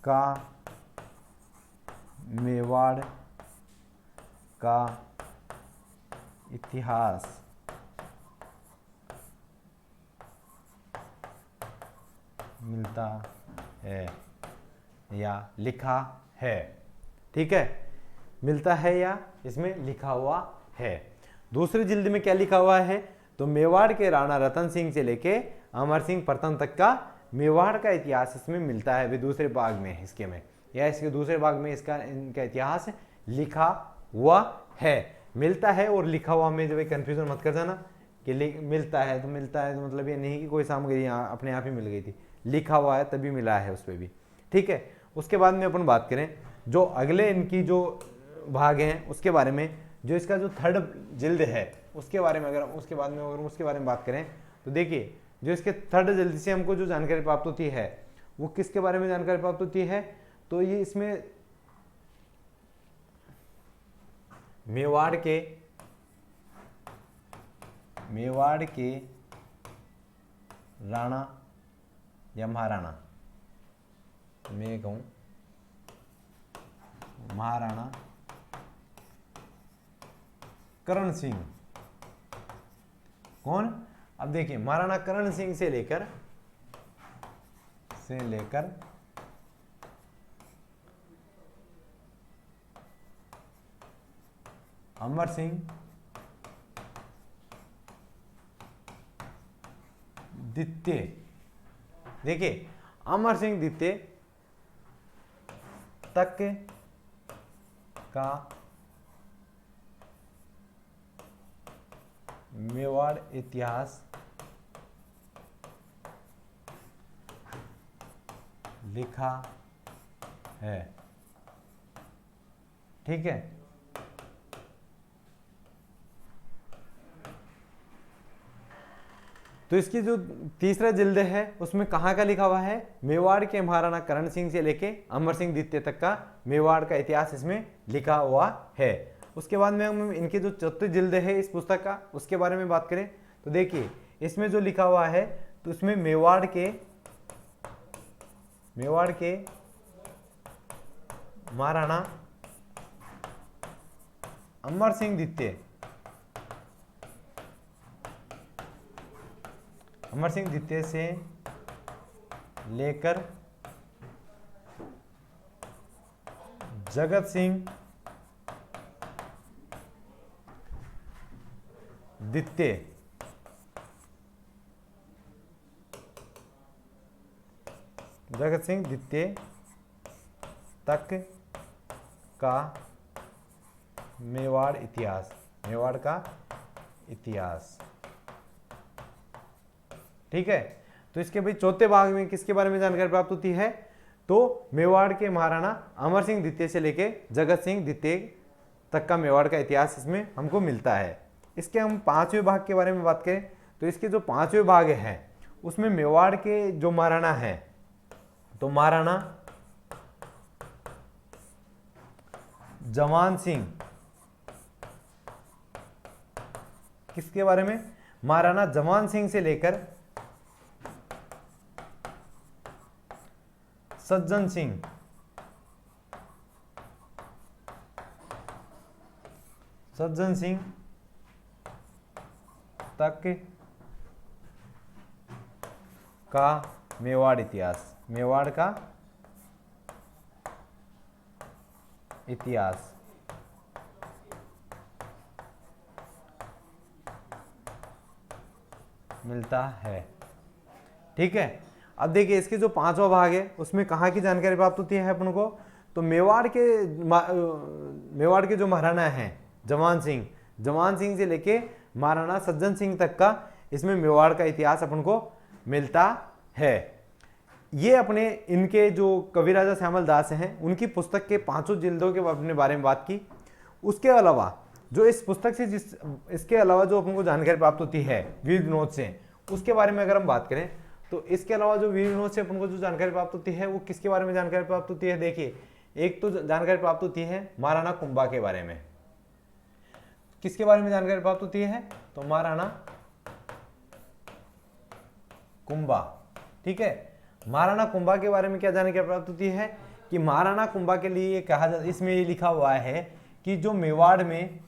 का मेवाड़ का इतिहास मिलता है या लिखा है, ठीक है, मिलता है या इसमें लिखा हुआ है। दूसरी जिल्द में क्या लिखा हुआ है, तो मेवाड़ के राणा रतन सिंह से लेके अमर सिंह प्रथम तक का मेवाड़ का इतिहास इसमें मिलता है। भी दूसरे भाग में इसके में या इसके दूसरे भाग में इनका इतिहास लिखा हुआ है। मिलता है और लिखा हुआ में जब कंफ्यूजन मत कर जाना कि मिलता है तो मतलब ये नहीं कि कोई सामग्री यहाँ अपने आप ही मिल गई थी, लिखा हुआ है तभी मिला है उस पर भी, ठीक है। उसके बाद में अपन बात करें जो अगले इनकी जो भाग हैं उसके बारे में, जो इसका जो थर्ड जिल्द है उसके बारे में अगर उसके बारे में बात करें, तो देखिए जो इसके थर्ड जिल्द से हमको जो जानकारी प्राप्त होती है वो किसके बारे में जानकारी प्राप्त होती है, तो ये इसमें मेवाड़ के राणा या महाराणा, मैं कहूं महाराणा करण सिंह, कौन, अब देखिए महाराणा करण सिंह से लेकर अमर सिंह द्वितीय, देखिए अमर सिंह द्वितीय तक का मेवाड़ इतिहास लिखा है, ठीक है। तो इसकी जो तीसरा जिल्द है उसमें कहाँ का लिखा हुआ है, मेवाड़ के महाराणा करण सिंह से लेके अमर सिंह द्वितीय तक का मेवाड़ का इतिहास इसमें लिखा हुआ है। उसके बाद में हम इनकी जो चौथी जिल्द है इस पुस्तक का उसके बारे में बात करें, तो देखिए इसमें जो लिखा हुआ है तो उसमें मेवाड़ के महाराणा अमर सिंह द्वितीय से लेकर जगत सिंह द्वितीय तक का मेवाड़ का इतिहास, ठीक है। तो इसके भाई चौथे भाग में किसके बारे में जानकारी प्राप्त होती है, तो मेवाड़ के महाराणा अमर सिंह द्वितीय से लेके जगत सिंह द्वितीय तक का मेवाड़ का इतिहास इसमें हमको मिलता है। इसके हम पांचवें भाग के बारे में बात करें, तो इसके जो पांचवें भाग हैं उसमें मेवाड़ के जो महाराणा हैं, तो महाराणा जवान सिंह, किसके बारे में, महाराणा जवान सिंह से लेकर सज्जन सिंह तक का मेवाड़ इतिहास, मेवाड़ का इतिहास। मिलता है। ठीक है, अब देखिए इसके जो पांचवा भाग है उसमें कहाँ की जानकारी प्राप्त होती है अपन को, तो मेवाड़ के जो महाराणा हैं जवान सिंह से लेके महाराणा सज्जन सिंह तक का इसमें मेवाड़ का इतिहास अपन को मिलता है। ये अपने इनके जो कवि राजा श्यामल दास हैं उनकी पुस्तक के पांचों जिल्दों के अपने बारे में बात की। उसके अलावा जो इस पुस्तक से इसके अलावा जो अपन को जानकारी प्राप्त होती है वीर विनोद से, उसके बारे में अगर हम बात करें तो इसके अलावा जो वीर विनोद से अपन को जो जानकारी प्राप्त होती है वो किसके बारे में जानकारी प्राप्त होती है। देखिए एक तो जानकारी प्राप्त होती है महाराणा कुंभा के बारे में। किसके बारे में जानकारी प्राप्त होती है, तो महाराणा कुंभा। ठीक है, महाराणा कुंभा के बारे में क्या जानकारी प्राप्त होती है कि महाराणा कुंभा के लिए कहा जाता, इसमें ये लिखा हुआ है कि जो मेवाड़ में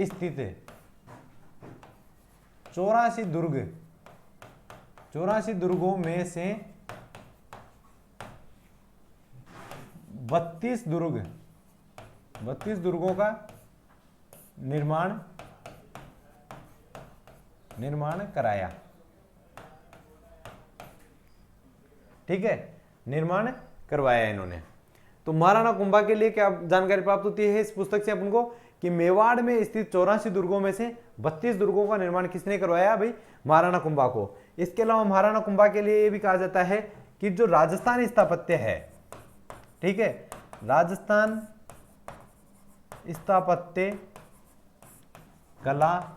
स्थित 84 दुर्गों में से 32 दुर्गों का निर्माण कराया। ठीक है, निर्माण करवाया इन्होंने। तो महाराणा कुंभा के लिए क्या जानकारी प्राप्त होती है इस पुस्तक से अपन को कि मेवाड़ में स्थित 84 दुर्गों में से 32 दुर्गों का निर्माण किसने करवाया भाई, महाराणा कुंभा को। इसके अलावा महाराणा कुंभा के लिए ये भी कहा जाता है कि जो राजस्थान स्थापत्य है, ठीक है, राजस्थान स्थापत्य कला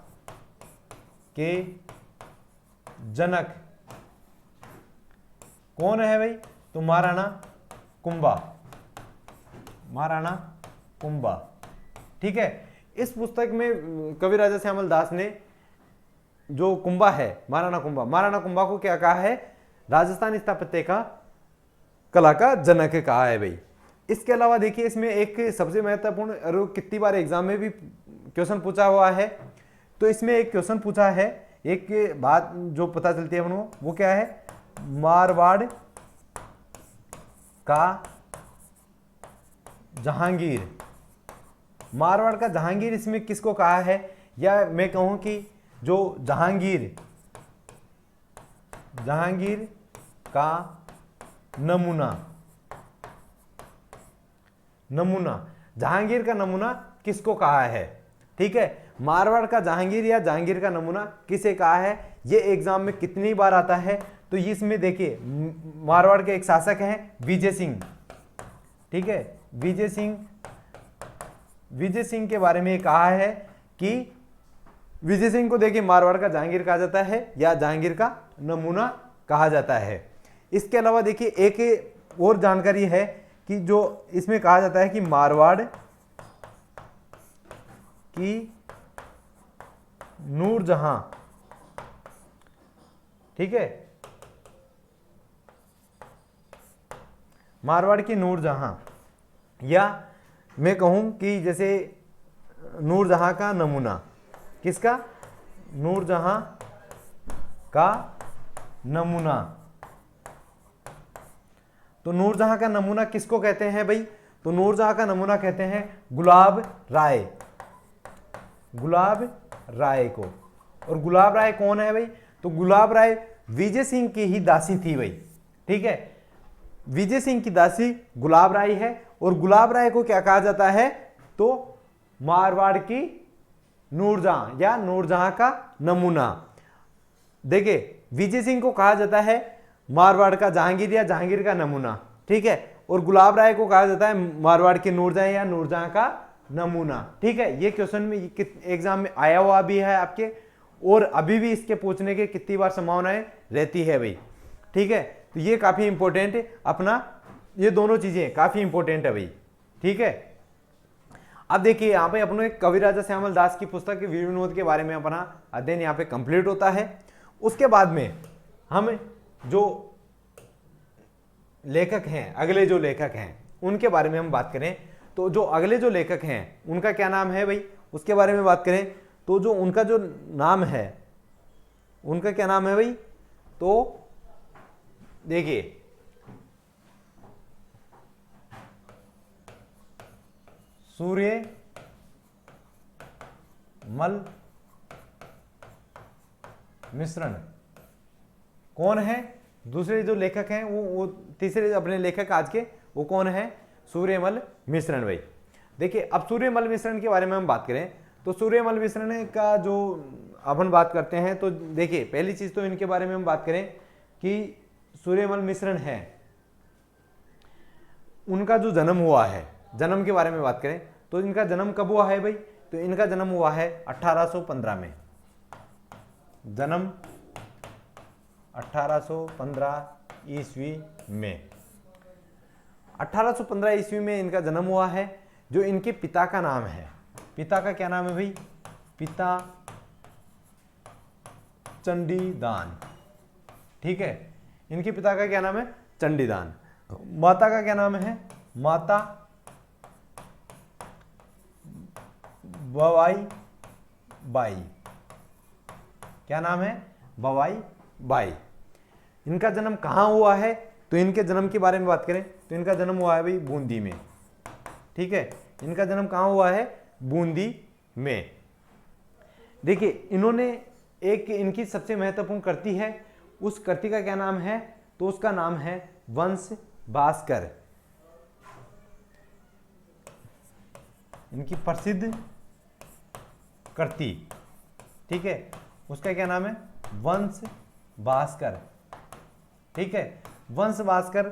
के जनक कौन है भाई, तो महाराणा कुंभा। ठीक है, इस पुस्तक में कवि राजा श्यामल दास ने जो कुंभा है महाराणा कुंभा को क्या कहा है, राजस्थान स्थापत्य का कला का जनक कहा है भाई। इसके अलावा देखिए इसमें एक सबसे महत्वपूर्ण और कितनी बार एग्जाम में भी क्वेश्चन पूछा हुआ है, तो इसमें एक क्वेश्चन पूछा है, एक बात जो पता चलती है वो क्या है, मारवाड़ का जहांगीर। मारवाड़ का जहांगीर इसमें किसको कहा है, या मैं कहूं कि जो जहांगीर का नमूना जहांगीर का नमूना किसको कहा है। ठीक है, मारवाड़ का जहांगीर या जहांगीर का नमूना किसे कहा है, ये एग्जाम में कितनी बार आता है, तो इसमें देखिए मारवाड़ के एक शासक हैं विजय सिंह। ठीक है, विजय सिंह के बारे में कहा है कि विजय सिंह को देखिए मारवाड़ का जहांगीर कहा जाता है या जहांगीर का नमूना कहा जाता है। इसके अलावा देखिए एक और जानकारी है कि जो इसमें कहा जाता है कि मारवाड़ की नूरजहां, ठीक है, मारवाड़ की नूरजहां, या मैं कहूं कि जैसे नूरजहां का नमूना, किसका, नूरजहां का नमूना। तो नूरजहां का नमूना किसको कहते हैं भाई, तो नूरजहां का नमूना कहते हैं गुलाब राय को। और गुलाब राय कौन है भाई, तो गुलाब राय विजय सिंह की ही दासी थी भाई। ठीक है, विजय सिंह की दासी गुलाब राय है, और गुलाब राय को क्या कहा जाता है, तो मारवाड़ की नूरजहां या नूरजहां का नमूना। देखिए विजय सिंह को कहा जाता है मारवाड़ का जहांगीर या जहांगीर का नमूना। ठीक है, और गुलाब राय को कहा जाता है मारवाड़ के नूरजहां या नूरजहां का नमूना। ठीक है, ये क्वेश्चन में एग्जाम में आया हुआ भी है आपके, और अभी भी इसके पूछने के कितनी बार संभावनाएं रहती है भाई। ठीक है, तो ये काफी इंपॉर्टेंट है अपना, ये दोनों चीजें काफी इंपॉर्टेंट है भाई। ठीक है, अब देखिए यहाँ पे अपने कवि राजा श्यामल दास की पुस्तक वीर विनोद के बारे में अपना अध्ययन यहाँ पे कंप्लीट होता है। उसके बाद में हम जो लेखक हैं, अगले जो लेखक हैं उनके बारे में हम बात करें, तो जो अगले जो लेखक हैं उनका क्या नाम है भाई, उसके बारे में बात करें तो जो उनका जो नाम है, उनका क्या नाम है भाई? तो देखिए सूर्यमल मिश्रण। कौन है दूसरे जो लेखक हैं? वो तीसरे अपने लेखक आज के, वो कौन है? सूर्यमल मिश्रण भाई। देखिए अब सूर्यमल मिश्रण के बारे में हम बात करें तो सूर्यमल मिश्रण का जो अपन बात करते हैं, तो देखिए पहली चीज तो इनके बारे में हम बात करें कि सूर्यमल मिश्रण है, उनका जो जन्म हुआ है, जन्म के बारे में बात करें तो इनका जन्म कब हुआ है भाई? तो इनका जन्म हुआ है 1815 में। जन्म 1815 ईस्वी में, 1815 ईस्वी में इनका जन्म हुआ है। जो इनके पिता का नाम है, पिता का क्या नाम है भाई? पिता चंडीदान। ठीक है, इनके पिता का क्या नाम है? चंडीदान। माता का क्या नाम है? माता बवाई बाई। क्या नाम है? बवाई बाई। इनका जन्म कहाँ हुआ है? तो इनके जन्म के बारे में बात करें तो इनका जन्म हुआ है भाई बूंदी में। ठीक है, इनका जन्म कहाँ हुआ है? बूंदी में। देखिए इन्होंने एक इनकी सबसे महत्वपूर्ण कृति है, उस कृति का क्या नाम है? तो उसका नाम है वंश भास्कर। इनकी प्रसिद्ध कृति, ठीक है, उसका क्या नाम है? वंश भास्कर। ठीक है, वंश भास्कर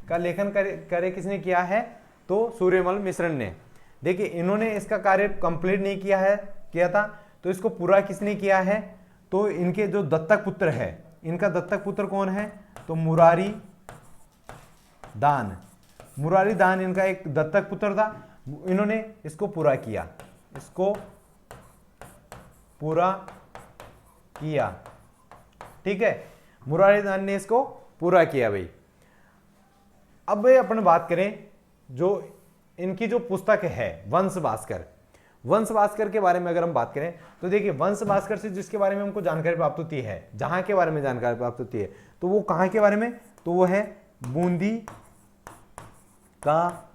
का लेखन करे किसने किया है? तो सूर्यमल मिश्रण ने। देखिए इन्होंने इसका कार्य कंप्लीट नहीं किया था, तो इसको पूरा किसने किया है? तो इनके जो दत्तक पुत्र है, इनका दत्तक पुत्र कौन है? तो मुरारी दान। मुरारी दान इनका एक दत्तक पुत्र था, इन्होंने इसको पूरा किया, इसको पूरा किया। ठीक है, मुरारी दान ने इसको पूरा किया भाई। अब अपन बात करें जो इनकी जो पुस्तक है वंश भास्कर, वंश भास्कर के बारे में अगर हम बात करें तो देखिए वंश भास्कर से जिसके बारे में हमको जानकारी प्राप्त होती है, जहां के बारे में जानकारी प्राप्त होती है, तो वो कहां के बारे में? तो वो है बूंदी का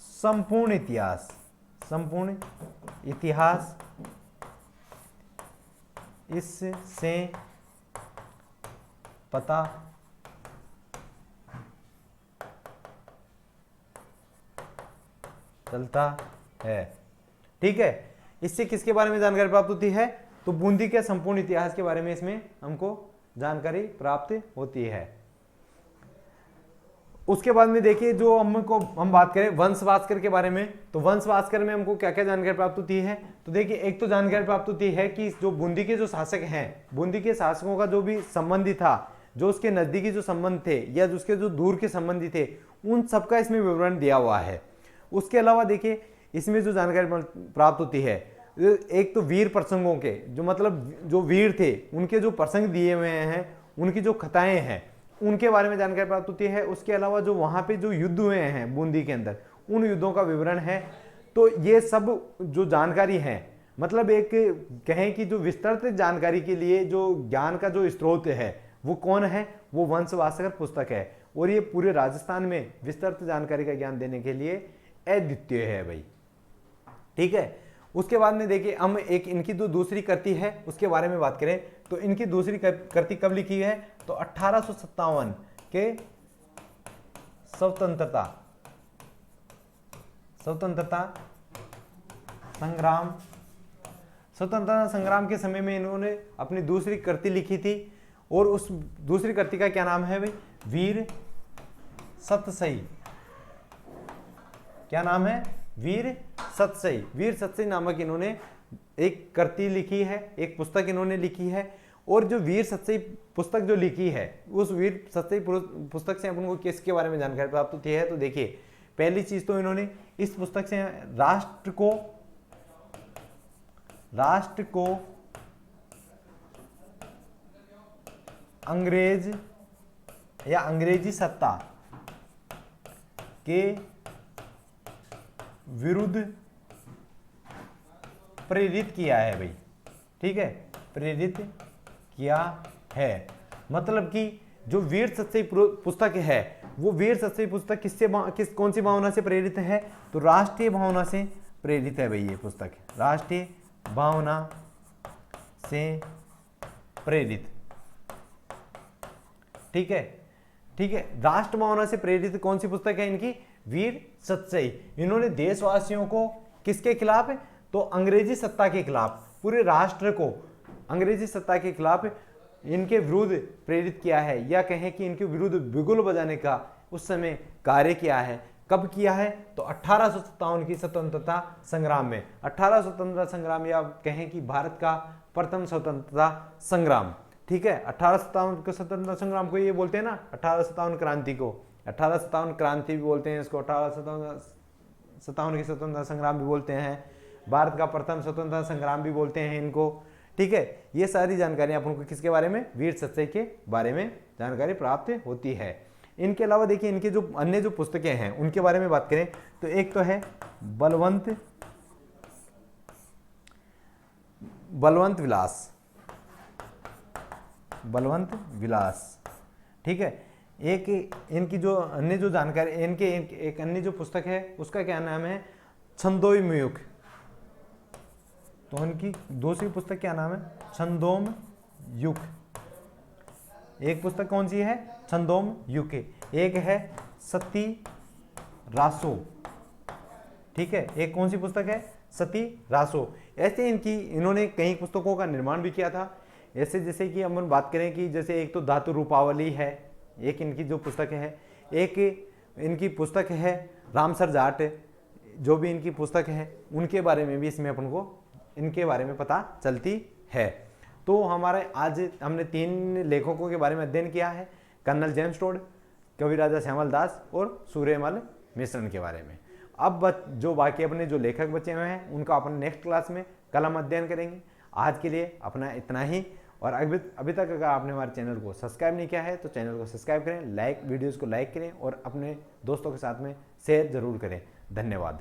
संपूर्ण इतिहास। संपूर्ण इतिहास इससे पता चलता है। ठीक है, इससे किसके बारे में जानकारी प्राप्त होती है? तो बूंदी के संपूर्ण इतिहास के बारे में इसमें हमको जानकारी प्राप्त होती है। उसके बाद में देखिए जो हम बात करें वंश भास्कर के बारे में, तो वंश भास्कर में हमको क्या क्या जानकारी प्राप्त होती है? तो देखिए एक तो जानकारी प्राप्त होती है कि जो बूंदी के जो शासक हैं, बूंदी के शासकों का जो भी संबंधी था, जो उसके नजदीकी जो संबंध थे या उसके जो दूर के संबंधी थे, उन सबका इसमें विवरण दिया हुआ है। उसके अलावा देखिए इसमें जो जानकारी प्राप्त होती है, एक तो वीर प्रसंगों के, जो मतलब जो वीर थे उनके जो प्रसंग दिए हुए हैं, उनकी जो कथाएं हैं, उनके बारे में जानकारी प्राप्त होती है। उसके अलावा जो वहां पे जो युद्ध हुए हैं बूंदी के अंदर, उन युद्धों का विवरण है। तो ये सब जो जानकारी है, मतलब एक कहें कि जो विस्तृत जानकारी के लिए जो ज्ञान का जो स्रोत है वो कौन है? वो वंश भास्कर पुस्तक है, और ये पूरे राजस्थान में विस्तृत जानकारी का ज्ञान देने के लिए अद्वितीय है भाई। ठीक है, उसके बाद में देखिए हम एक इनकी जो दूसरी कृति है उसके बारे में बात करें तो इनकी दूसरी कृति कब लिखी है? तो 1857 के स्वतंत्रता संग्राम के समय में इन्होंने अपनी दूसरी कृति लिखी थी, और उस दूसरी कृति का क्या नाम है भाई? वीर सतसई। क्या नाम है? वीर सतसई। वीर सतसई नामक इन्होंने एक कृति लिखी है, एक पुस्तक इन्होंने लिखी है। और जो वीर सतसई पुस्तक जो लिखी है, उस वीर सतसई पुस्तक से अपन को किसके बारे में जानकारी प्राप्त होती है? तो देखिए पहली चीज तो इन्होंने इस पुस्तक से राष्ट्र को अंग्रेज या अंग्रेजी सत्ता के विरुद्ध प्रेरित किया है भाई, ठीक है, प्रेरित किया है। मतलब कि जो वीर सत्सई पुस्तक है वो वीर सत्सई पुस्तक कौन सी भावना से प्रेरित है? तो राष्ट्रीय भावना से प्रेरित है भाई ये पुस्तक, राष्ट्रीय भावना से प्रेरित, ठीक है, ठीक है। राष्ट्र भावना से प्रेरित कौन सी पुस्तक है इनकी? वीर सत्सई। इन्होंने देशवासियों को किसके खिलाफ? तो अंग्रेजी सत्ता के खिलाफ, पूरे राष्ट्र को अंग्रेजी सत्ता के खिलाफ इनके विरुद्ध प्रेरित किया है, या कहें कि इनके विरुद्ध बिगुल बजाने का उस समय कार्य किया है। कब किया है? तो 1857 की स्वतंत्रता संग्राम में। 18 स्वतंत्रता संग्राम, या कहें कि भारत का प्रथम स्वतंत्रता संग्राम, ठीक है। 1857 के स्वतंत्रता संग्राम को ये बोलते हैं ना 1857 क्रांति को, 1857 क्रांति भी बोलते हैं इसको, 1857 की स्वतंत्रता संग्राम भी बोलते हैं, भारत का प्रथम स्वतंत्रता संग्राम भी बोलते हैं इनको, ठीक है। ये सारी जानकारी अपन को किसके बारे में? वीर सत्सई के बारे में जानकारी प्राप्त होती है। इनके अलावा देखिए इनके जो अन्य जो पुस्तकें हैं उनके बारे में बात करें तो एक तो है बलवंत विलास, ठीक है। एक इनकी जो अन्य जो जानकारी, इनके एक अन्य जो पुस्तक है उसका क्या नाम है? छंदोमयुग। तो इनकी दूसरी पुस्तक क्या नाम है? छंदोमयुग। एक पुस्तक कौन सी है? छंदोमयुग। एक है सती रासो, ठीक है। एक कौन सी पुस्तक है? सती रासो। ऐसे इन्होंने कई पुस्तकों का निर्माण भी किया था। ऐसे जैसे कि हम बात करें कि जैसे एक तो धातु रूपावली है, एक इनकी जो पुस्तक है, एक इनकी पुस्तक है रामसर जाट, जो भी इनकी पुस्तक है उनके बारे में भी इसमें अपन को इनके बारे में पता चलती है। तो हमारे आज हमने 3 लेखकों के बारे में अध्ययन किया है, कर्नल जेम्स टोड, कविराजा श्यामल दास और सूर्यमल मिश्रण के बारे में। अब जो बाकी अपने जो लेखक बचे हुए हैं उनका अपन नेक्स्ट क्लास में कल हम अध्ययन करेंगे। आज के लिए अपना इतना ही, और अभी तक अगर आपने हमारे चैनल को सब्सक्राइब नहीं किया है तो चैनल को सब्सक्राइब करें, वीडियोज़ को लाइक करें और अपने दोस्तों के साथ में शेयर जरूर करें। धन्यवाद।